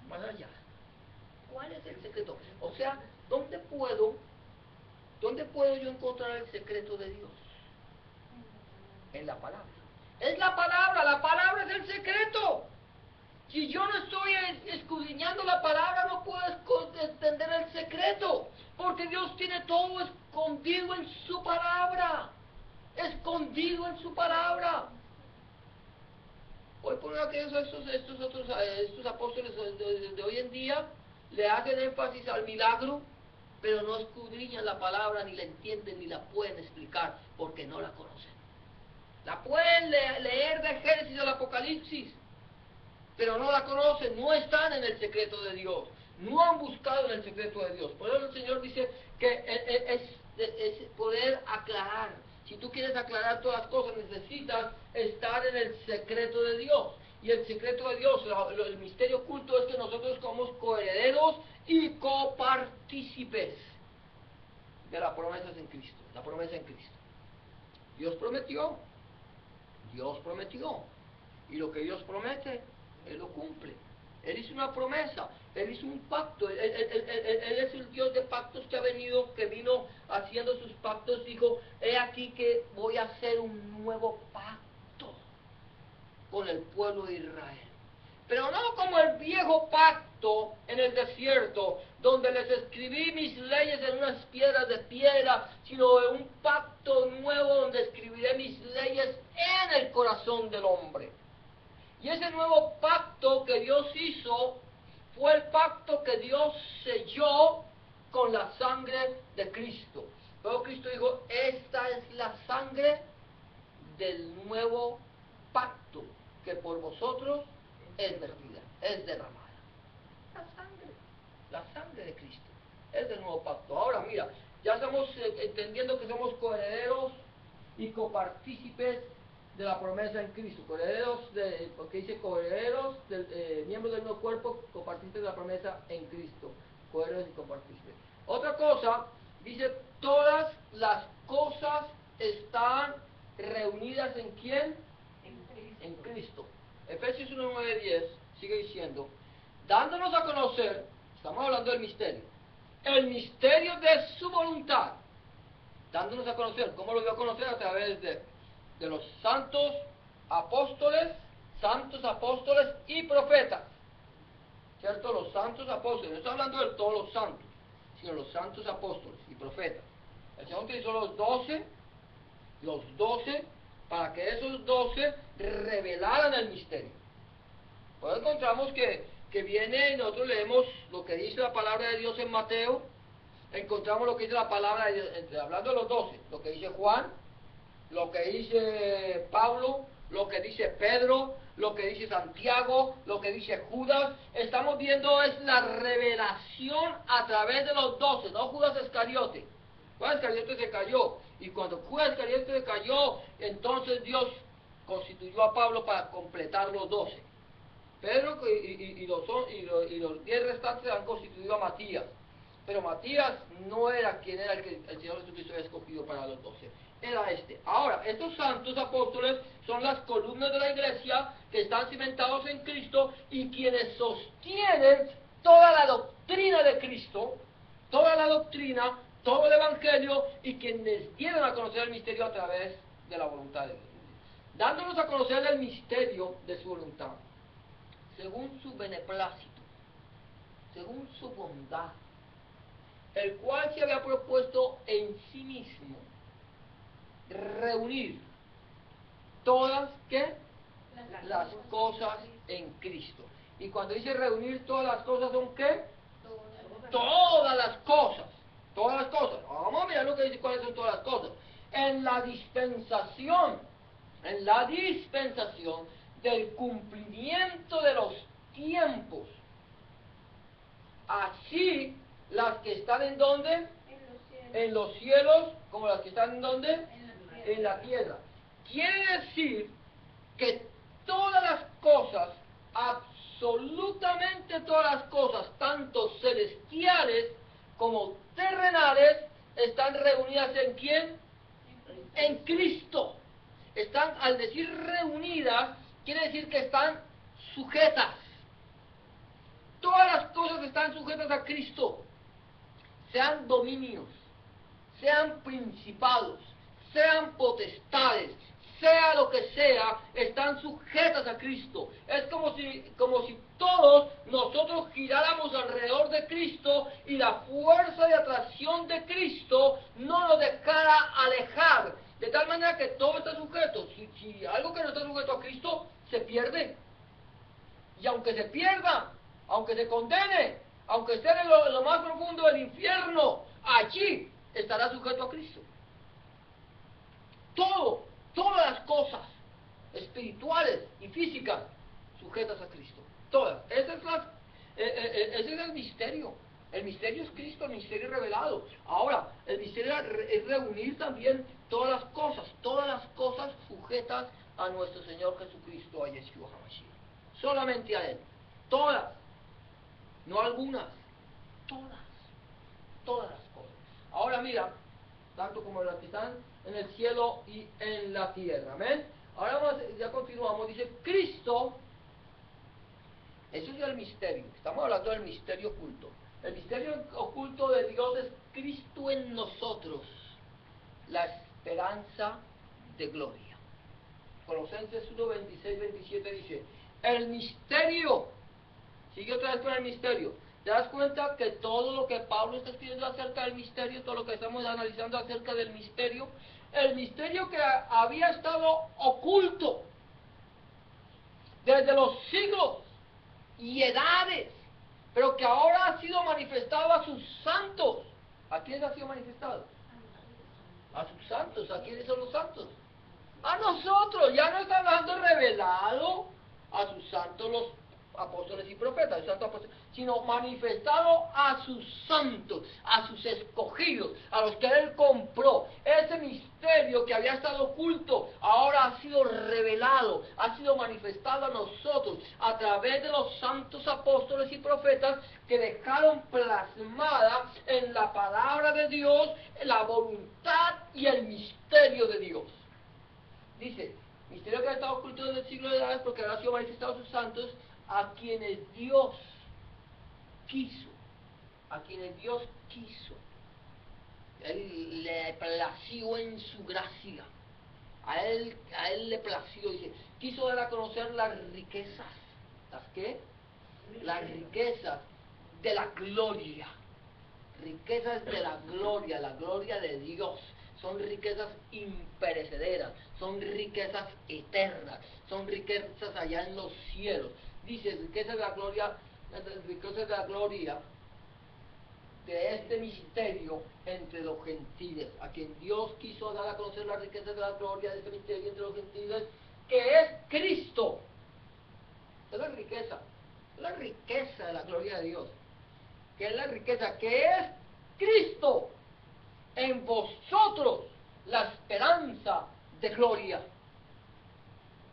Más allá. ¿Cuál es el secreto? O sea, ¿dónde puedo yo encontrar el secreto de Dios? En la palabra. Es la palabra es el secreto. Si yo no estoy escudriñando la palabra, no puedo entender el secreto, porque Dios tiene todo escondido en su palabra. Escondido en su palabra. Hoy por aquellos estos apóstoles de hoy en día le hacen énfasis al milagro, pero no escudriñan la palabra, ni la entienden, ni la pueden explicar, porque no la conocen. La pueden leer de Génesis al Apocalipsis, pero no la conocen, no están en el secreto de Dios, no han buscado en el secreto de Dios. Por eso el Señor dice que es poder aclarar. Si tú quieres aclarar todas las cosas, necesitas estar en el secreto de Dios. Y el secreto de Dios, el misterio oculto, es que nosotros somos coherederos y copartícipes de las promesas en Cristo, la promesa en Cristo. Dios prometió. Dios prometió. Y lo que Dios promete, Él lo cumple. Él hizo una promesa, Él hizo un pacto, Él es el Dios de pactos que vino haciendo sus pactos. Dijo, he aquí que voy a hacer un nuevo pacto con el pueblo de Israel. Pero no como el viejo pacto en el desierto, donde les escribí mis leyes en unas piedras de piedra, sino un pacto nuevo donde escribiré mis leyes en el corazón del hombre. Y ese nuevo pacto que Dios hizo fue el pacto que Dios selló con la sangre de Cristo. Luego Cristo dijo, esta es la sangre del nuevo pacto que por vosotros es vertida, es derramada. La sangre de Cristo, es del nuevo pacto. Ahora mira, ya estamos entendiendo que somos coherederos y copartícipes de la promesa en Cristo, porque dice coherederos, miembros del nuevo cuerpo, copartícipes de la promesa en Cristo, coherederos y copartícipes. Otra cosa, dice, todas las cosas están reunidas ¿en quién? En Cristo. Efesios 1, 9, 10 sigue diciendo, dándonos a conocer, estamos hablando del misterio, el misterio de su voluntad, dándonos a conocer. ¿Cómo lo dio a conocer? A través de los santos apóstoles y profetas, ¿cierto? Los santos apóstoles, no estoy hablando de todos los santos, sino los santos apóstoles y profetas. El Señor utilizó los 12, para que esos 12 revelaran el misterio. Pues encontramos que viene, y nosotros leemos lo que dice la palabra de Dios en Mateo, encontramos lo que dice la palabra de Dios, hablando de los 12, lo que dice Juan, lo que dice Pablo, lo que dice Pedro, lo que dice Santiago, lo que dice Judas. Estamos viendo es la revelación a través de los 12, no Judas Iscariote. Judas Iscariote se cayó, y cuando Judas Iscariote se cayó, entonces Dios constituyó a Pablo para completar los 12. Pedro y los 10 restantes han constituido a Matías. Pero Matías no era quien era el que el Señor Jesucristo había escogido para los 12. Era este. Ahora, estos santos apóstoles son las columnas de la iglesia que están cimentados en Cristo y quienes sostienen toda la doctrina de Cristo, toda la doctrina, todo el evangelio, y quienes dieron a conocer el misterio a través de la voluntad de Dios. Dándonos a conocer el misterio de su voluntad, según su beneplácito, según su bondad, el cual se había propuesto en sí mismo reunir todas las cosas en Cristo. Y cuando dice reunir todas las cosas, ¿son qué? Todas las cosas. Todas las cosas. Vamos a mirar lo que dice cuáles son todas las cosas. En la dispensación del cumplimiento de los tiempos. Así las que están en donde, en los cielos, como las que están en donde, en la tierra. Quiere decir que todas las cosas, absolutamente todas las cosas, tanto celestiales como terrenales, están reunidas ¿en quién? En Cristo. Están, al decir reunidas, quiere decir que están sujetas. Todas las cosas están sujetas a Cristo, sean dominios, sean principados, sean potestades, sea lo que sea, están sujetas a Cristo. Es como si todos nosotros giráramos alrededor de Cristo y la fuerza de atracción de Cristo no nos dejara alejar, de tal manera que todo está sujeto. Si algo que no está sujeto a Cristo, se pierde. Y aunque se pierda, aunque se condene, aunque esté en lo más profundo del infierno, allí estará sujeto a Cristo. Todas las cosas espirituales y físicas sujetas a Cristo. Todas. Ese es el misterio. El misterio es Cristo, el misterio revelado. Ahora, el misterio es reunir también todas las cosas sujetas a nuestro Señor Jesucristo, a Yeshua HaMashiach. Solamente a Él. Todas. No algunas. Todas las cosas. Ahora mira, tanto como las que están en el cielo y en la tierra. Amén. Ahora ya continuamos. Dice Cristo. Eso es el misterio. Estamos hablando del misterio oculto. El misterio oculto de Dios es Cristo en nosotros, la esperanza de gloria. Colosenses 1, 26, 27 dice, el misterio, sigue otra vez con el misterio. ¿Te das cuenta que todo lo que Pablo está escribiendo acerca del misterio, todo lo que estamos analizando acerca del misterio, el misterio que había estado oculto desde los siglos y edades, pero que ahora ha sido manifestado a sus santos? ¿A quiénes ha sido manifestado? A sus santos. ¿A quiénes son los santos? A nosotros. Ya no está hablando revelado a sus santos, los apóstoles y profetas, los santos apóstoles, sino manifestado a sus santos, a sus escogidos, a los que Él compró. Ese misterio que había estado oculto ahora ha sido revelado, ha sido manifestado a nosotros a través de los santos apóstoles y profetas que dejaron plasmada en la palabra de Dios la voluntad y el misterio de Dios. Dice, misterio que ha estado oculto desde el siglo de edades porque ahora ha sido manifestado a sus santos, a quienes Dios quiso, Él le plació en su gracia, a él le plació, dice, quiso dar a conocer las riquezas, ¿las qué? Las riquezas de la gloria, la gloria de Dios. Son riquezas imperecederas, son riquezas eternas, son riquezas allá en los cielos. Dice, riquezas de la gloria de este misterio entre los gentiles, a quien Dios quiso dar a conocer las riquezas de la gloria de este misterio entre los gentiles, que es Cristo. Es la riqueza de la gloria de Dios. Que es la riqueza, que es Cristo en vosotros, la esperanza de gloria.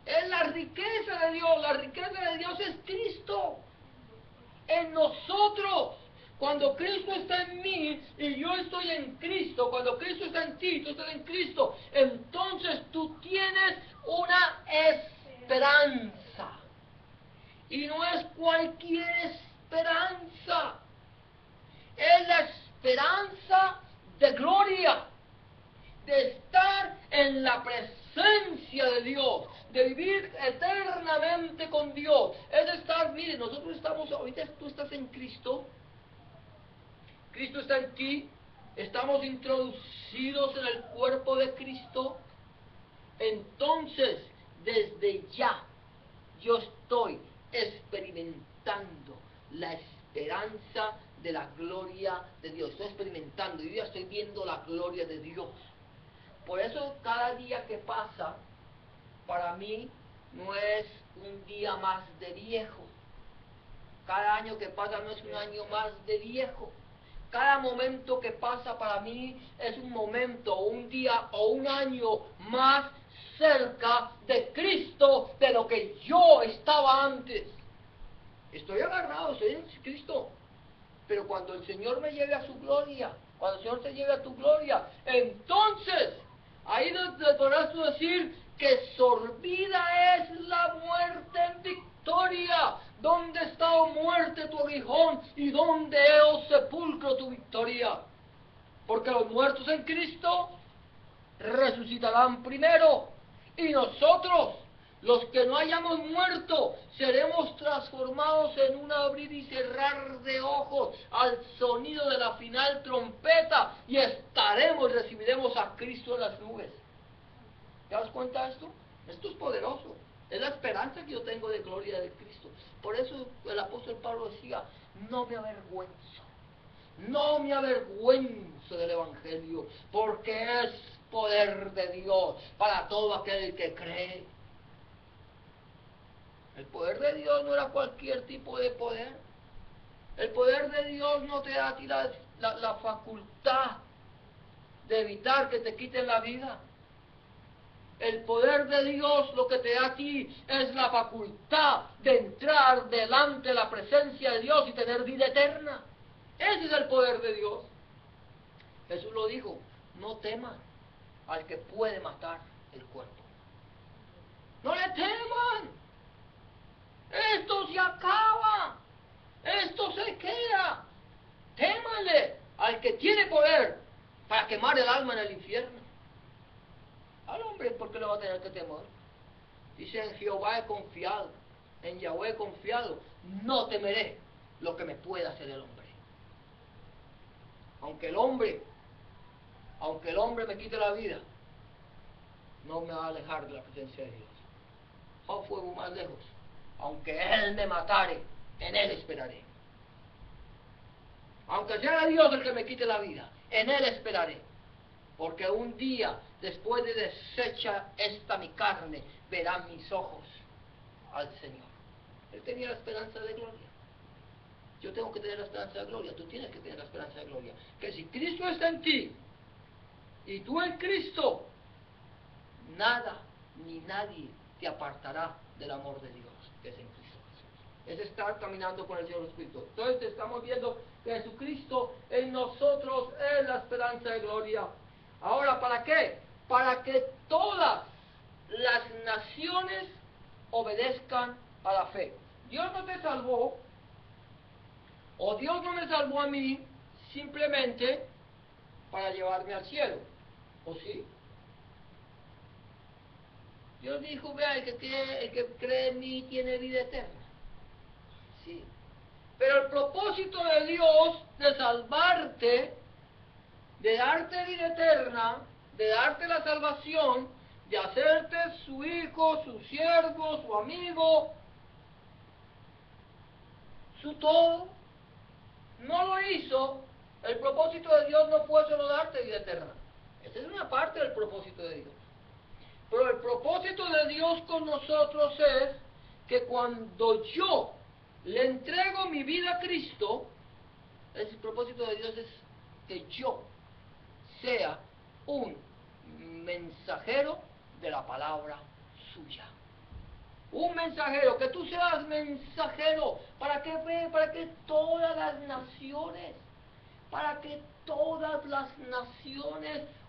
Es la riqueza de Dios es Cristo en nosotros. Cuando Cristo está en mí y yo estoy en Cristo, cuando Cristo está en ti y tú estás en Cristo, entonces tú tienes una esperanza. Y no es cualquier esperanza, es la esperanza de gloria, de estar en la presencia de Dios, de vivir eternamente con Dios. Es estar, mire, nosotros estamos, ahorita tú estás en Cristo, Cristo está en ti, estamos introducidos en el cuerpo de Cristo, entonces desde ya yo estoy experimentando la esperanza de la gloria de Dios. Estoy experimentando, yo ya estoy viendo la gloria de Dios. Por eso cada día que pasa, para mí, no es un día más de viejo. Cada año que pasa no es un año más de viejo. Cada momento que pasa para mí es un momento, un día o un año más cerca de Cristo de lo que yo estaba antes. Estoy agarrado, estoy en Cristo. Pero cuando el Señor me lleve a su gloria, cuando el Señor te lleve a tu gloria, entonces, ahí podrás tú decir que sorbida es la muerte en victoria. ¿Dónde está, oh muerte, tu aguijón? ¿Y dónde, oh sepulcro, tu victoria? Porque los muertos en Cristo resucitarán primero. Y nosotros, los que no hayamos muerto, seremos transformados en un abrir y cerrar de ojos al sonido de la final trompeta, y recibiremos a Cristo en las nubes. ¿Te das cuenta de esto? Esto es poderoso. Es la esperanza que yo tengo de gloria de Cristo. Por eso el apóstol Pablo decía, no me avergüenzo del Evangelio, porque es poder de Dios para todo aquel que cree. El poder de Dios no era cualquier tipo de poder. El poder de Dios no te da a ti la facultad de evitar que te quiten la vida. El poder de Dios lo que te da a ti es la facultad de entrar delante de la presencia de Dios y tener vida eterna. Ese es el poder de Dios. Jesús lo dijo, no teman al que puede matar el cuerpo. No le teman. Esto se acaba. Esto se queda. Témanle al que tiene poder para quemar el alma en el infierno. Al hombre, ¿por qué le va a tener que temer? Dice, en Jehová he confiado, en Yahweh he confiado, no temeré lo que me pueda hacer el hombre. Aunque el hombre me quite la vida, no me va a alejar de la presencia de Dios. O fuego más lejos, aunque Él me matare, en Él esperaré. Aunque sea Dios el que me quite la vida, en Él esperaré. Porque un día, después de deshecha esta mi carne, verán mis ojos al Señor. Él tenía la esperanza de gloria. Yo tengo que tener la esperanza de gloria. Tú tienes que tener la esperanza de gloria. Que si Cristo está en ti, y tú en Cristo, nada ni nadie te apartará del amor de Dios, que es en Cristo Jesús. Es estar caminando con el Señor Jesucristo. Entonces estamos viendo que Jesucristo en nosotros es la esperanza de gloria. Ahora, ¿para qué? Para que todas las naciones obedezcan a la fe. Dios no te salvó, o Dios no me salvó a mí simplemente para llevarme al cielo, ¿o sí? Dios dijo, vea, el que cree en mí tiene vida eterna. Sí. Pero el propósito de Dios de salvarte, de darte vida eterna, de darte la salvación, de hacerte su hijo, su siervo, su amigo, su todo, no lo hizo. El propósito de Dios no fue solo darte vida eterna. Esa es una parte del propósito de Dios. Pero el propósito de Dios con nosotros es que cuando yo le entrego mi vida a Cristo, el propósito de Dios es que yo sea un mensajero de la palabra suya. Un mensajero, que tú seas mensajero, ¿para qué? Para que todas las naciones,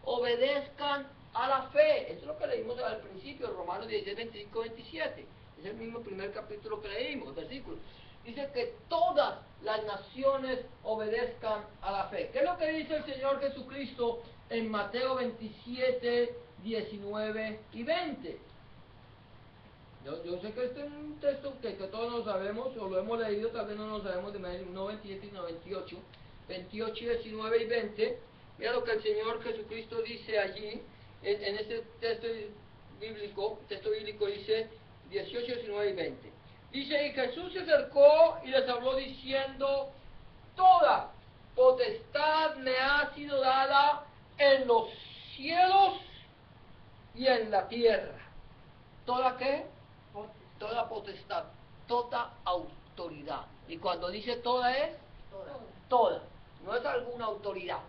obedezcan a la fe. Eso es lo que leímos al principio, Romanos 16, 25, 27. Es el mismo primer capítulo que leímos, versículo. Dice que todas las naciones obedezcan a la fe. ¿Qué es lo que dice el Señor Jesucristo en Mateo 27, 19 y 20? Yo sé que este es un texto que todos nos sabemos, o lo hemos leído, tal vez no lo sabemos de manera, no 27 y no 28. 28, 19 y 20. Mira lo que el Señor Jesucristo dice allí, en este texto bíblico dice 18, 19 y 20. Dice, y Jesús se acercó y les habló diciendo, toda potestad me ha sido dada en los cielos y en la tierra. ¿Toda qué? Toda potestad, toda autoridad. Y cuando dice toda es, toda. No es alguna autoridad,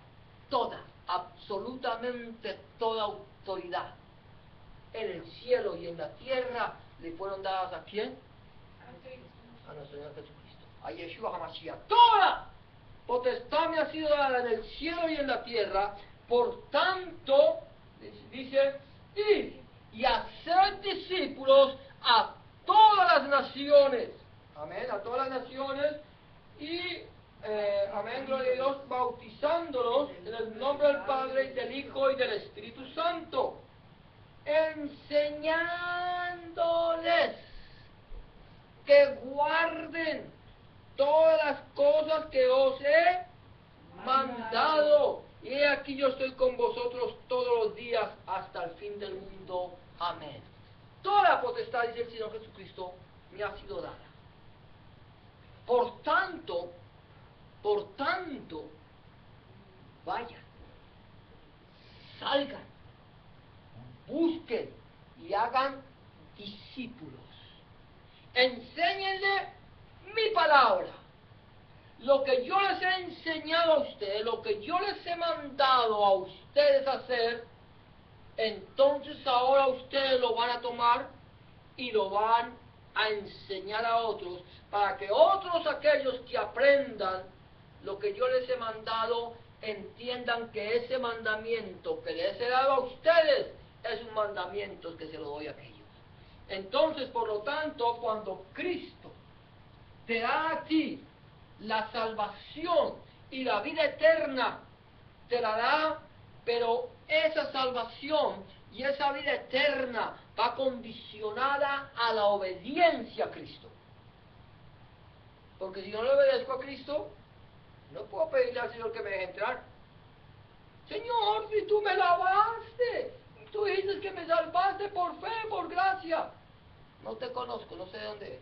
toda, absolutamente toda autoridad. En el cielo y en la tierra le fueron dadas ¿a quién? A nuestro Señor Jesucristo, a Yeshua HaMashiach. Toda potestad me ha sido dada en el cielo y en la tierra. Por tanto, dice, y hacer discípulos a todas las naciones. Amén, a todas las naciones. Y amén, gloria a Dios, bautizándolos en el nombre del Padre, y del Hijo, y del Espíritu Santo, enseñándoles que guarden todas las cosas que os he mandado. Y he aquí yo estoy con vosotros todos los días hasta el fin del mundo. Amén. Toda la potestad, dice el Señor Jesucristo, me ha sido dada. Por tanto, vayan, salgan, busquen y hagan discípulos. Enséñenle mi palabra. Lo que yo les he enseñado a ustedes, lo que yo les he mandado a ustedes hacer, entonces ahora ustedes lo van a tomar y lo van a enseñar a otros, para que otros, aquellos que aprendan lo que yo les he mandado, entiendan que ese mandamiento que les he dado a ustedes es un mandamiento que se lo doy a aquellos. Entonces, por lo tanto, cuando Cristo te da a ti la salvación y la vida eterna, te la da, pero esa salvación y esa vida eterna va condicionada a la obediencia a Cristo. Porque si no le obedezco a Cristo, no puedo pedirle al Señor que me deje entrar. Señor, si tú me lavaste, tú dices que me salvaste por fe, por gracia. No te conozco, no sé de dónde eres.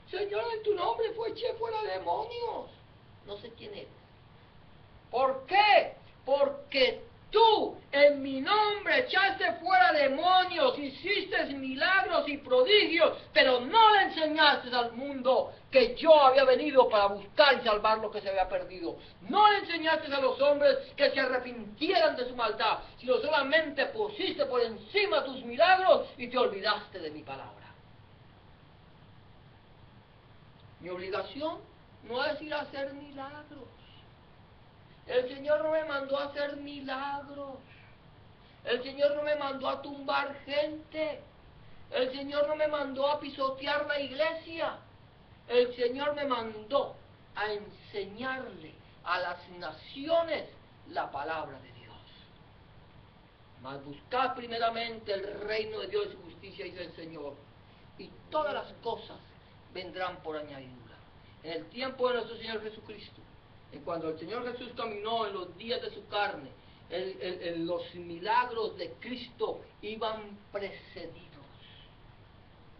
Señor, en tu nombre eché fuera demonios. No sé quién eres. ¿Por qué? Porque tú en mi nombre echaste fuera demonios, hiciste milagros y prodigios, pero no le enseñaste al mundo que yo había venido para buscar y salvar lo que se había perdido. No le enseñaste a los hombres que se arrepintieran de su maldad, sino solamente pusiste por encima tus milagros y te olvidaste de mi palabra. Mi obligación no es ir a hacer milagros. El Señor no me mandó a hacer milagros. El Señor no me mandó a tumbar gente. El Señor no me mandó a pisotear la iglesia. El Señor me mandó a enseñarle a las naciones la palabra de Dios. Mas buscad primeramente el reino de Dios y su justicia, dice el Señor, y todas las cosas vendrán por añadidura. En el tiempo de nuestro Señor Jesucristo, y cuando el Señor Jesús caminó en los días de su carne, los milagros de Cristo iban precedidos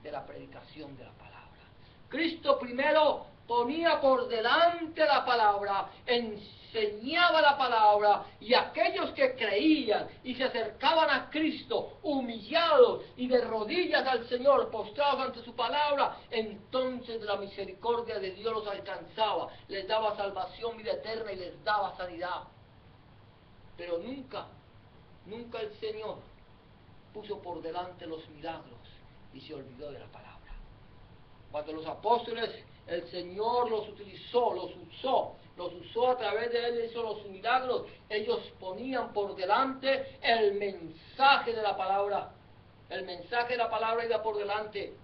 de la predicación de la palabra. Cristo primero ponía por delante la palabra, enseñaba la palabra, y aquellos que creían y se acercaban a Cristo, humillados y de rodillas al Señor, postrados ante su palabra, entonces la misericordia de Dios los alcanzaba, les daba salvación, vida eterna y les daba sanidad. Pero nunca el Señor puso por delante los milagros y se olvidó de la palabra. Cuando los apóstoles, el Señor los utilizó, los usó a través de él, hizo los milagros, ellos ponían por delante el mensaje de la palabra. El mensaje de la palabra iba por delante,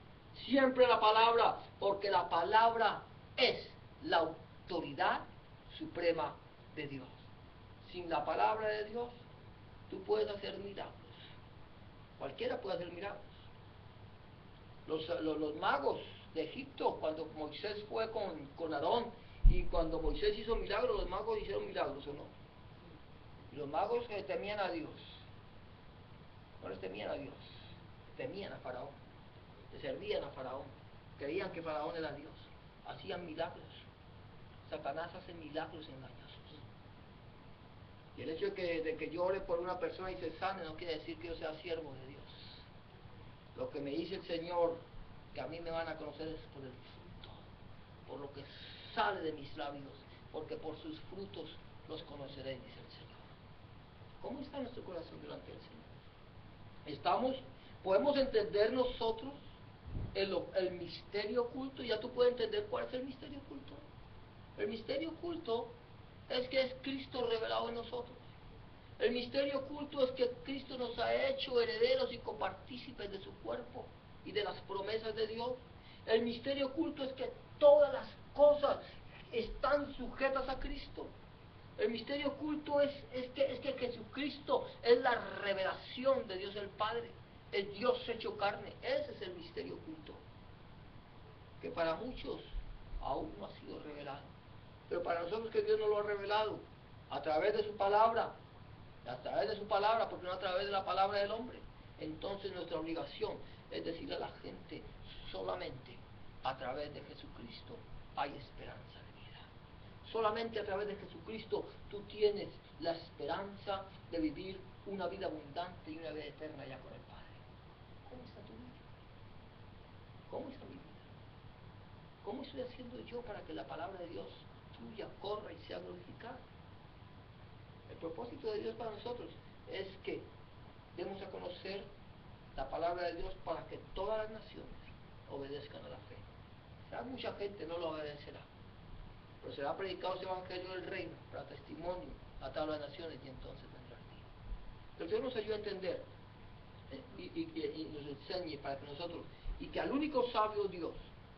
siempre la palabra, porque la palabra es la autoridad suprema de Dios. Sin la palabra de Dios, tú puedes hacer milagros. Cualquiera puede hacer milagros. Los magos de Egipto, cuando Moisés fue con Aarón, y cuando Moisés hizo milagros, los magos hicieron milagros, ¿o no? Y los magos temían a Dios. No les temían a Dios, temían a Faraón, le servían a Faraón, creían que Faraón era Dios, hacían milagros. Satanás hace milagros engañosos. Y el hecho de que yo ore por una persona y se sane no quiere decir que yo sea siervo de Dios. Lo que me dice el Señor, que a mí me van a conocer es por el fruto, por lo que sale de mis labios, porque por sus frutos los conoceréis, dice el Señor. ¿Cómo está nuestro corazón delante del Señor? ¿Podemos entender nosotros el misterio oculto? Ya tú puedes entender cuál es el misterio oculto. El misterio oculto es que es Cristo revelado en nosotros. El misterio oculto es que Cristo nos ha hecho herederos y copartícipes de su cuerpo y de las promesas de Dios. El misterio oculto es que todas las cosas están sujetas a Cristo. El misterio oculto es que Jesucristo es la revelación de Dios el Padre, el Dios hecho carne. Ese es el misterio oculto, que para muchos aún no ha sido revelado. Pero para nosotros, que Dios nos lo ha revelado a través de su palabra, porque no a través de la palabra del hombre. Entonces nuestra obligación es decirle a la gente, solamente a través de Jesucristo hay esperanza de vida. Solamente a través de Jesucristo tú tienes la esperanza de vivir una vida abundante y una vida eterna ya con el Padre. ¿Cómo está tu vida? ¿Cómo está mi vida? ¿Cómo estoy haciendo yo para que la palabra de Dios tuya corra y sea glorificada? El propósito de Dios para nosotros es que demos a conocer la palabra de Dios para que todas las naciones obedezcan a la fe. Mucha gente no lo obedecerá, pero será predicado ese evangelio del reino para testimonio la tabla de naciones y entonces vendrá el día. Pero Dios nos ayude a entender y nos enseñe para que nosotros, y que al único sabio Dios,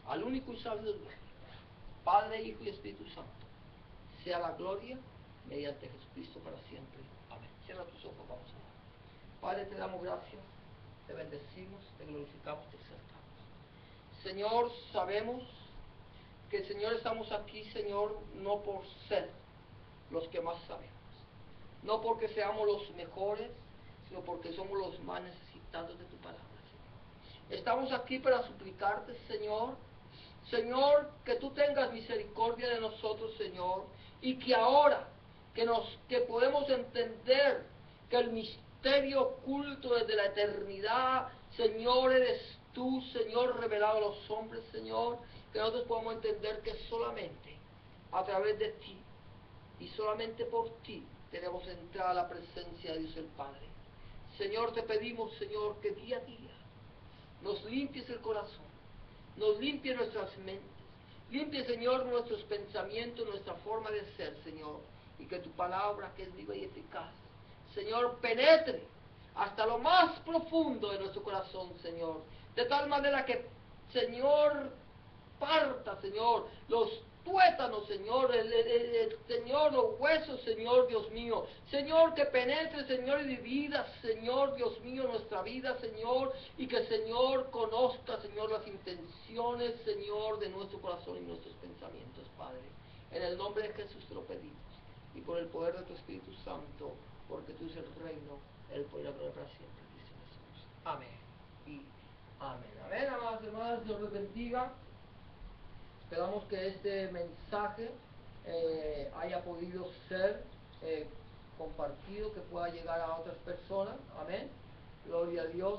al único y sabio Dios, Padre, Hijo y Espíritu Santo, sea la gloria mediante Jesucristo para siempre. Amén. Cierra tus ojos, vamos a orar. Padre, te damos gracias, te bendecimos, te glorificamos, te exaltamos. Señor, sabemos que, Señor, estamos aquí, Señor, no por ser los que más sabemos, no porque seamos los mejores, sino porque somos los más necesitados de tu palabra, Señor. Estamos aquí para suplicarte, Señor, Señor, que tú tengas misericordia de nosotros, Señor, y que ahora que podemos entender que el misterio oculto desde la eternidad, Señor, eres tú, Señor, revelado a los hombres, Señor, que nosotros podamos entender que solamente a través de ti y solamente por ti debemos entrar a la presencia de Dios el Padre. Señor, te pedimos, Señor, que día a día nos limpies el corazón, nos limpie nuestras mentes, limpie, Señor, nuestros pensamientos, nuestra forma de ser, Señor, y que tu palabra, que es viva y eficaz, Señor, penetre hasta lo más profundo de nuestro corazón, Señor, de tal manera que, Señor, parta, Señor, los tuétanos, Señor, Señor, los huesos, Señor, Dios mío, Señor, que penetre, Señor, y divida, Señor, Dios mío, nuestra vida, Señor, y que, Señor, conozca, Señor, las intenciones, Señor, de nuestro corazón y nuestros pensamientos, Padre. En el nombre de Jesús te lo pedimos, y por el poder de tu Espíritu Santo, porque tú eres el reino, el poder y la gloria para siempre, dice Jesús. Amén y amén. Amén, amadas hermanas, Dios los bendiga. Esperamos que este mensaje haya podido ser compartido, que pueda llegar a otras personas. Amén. Gloria a Dios.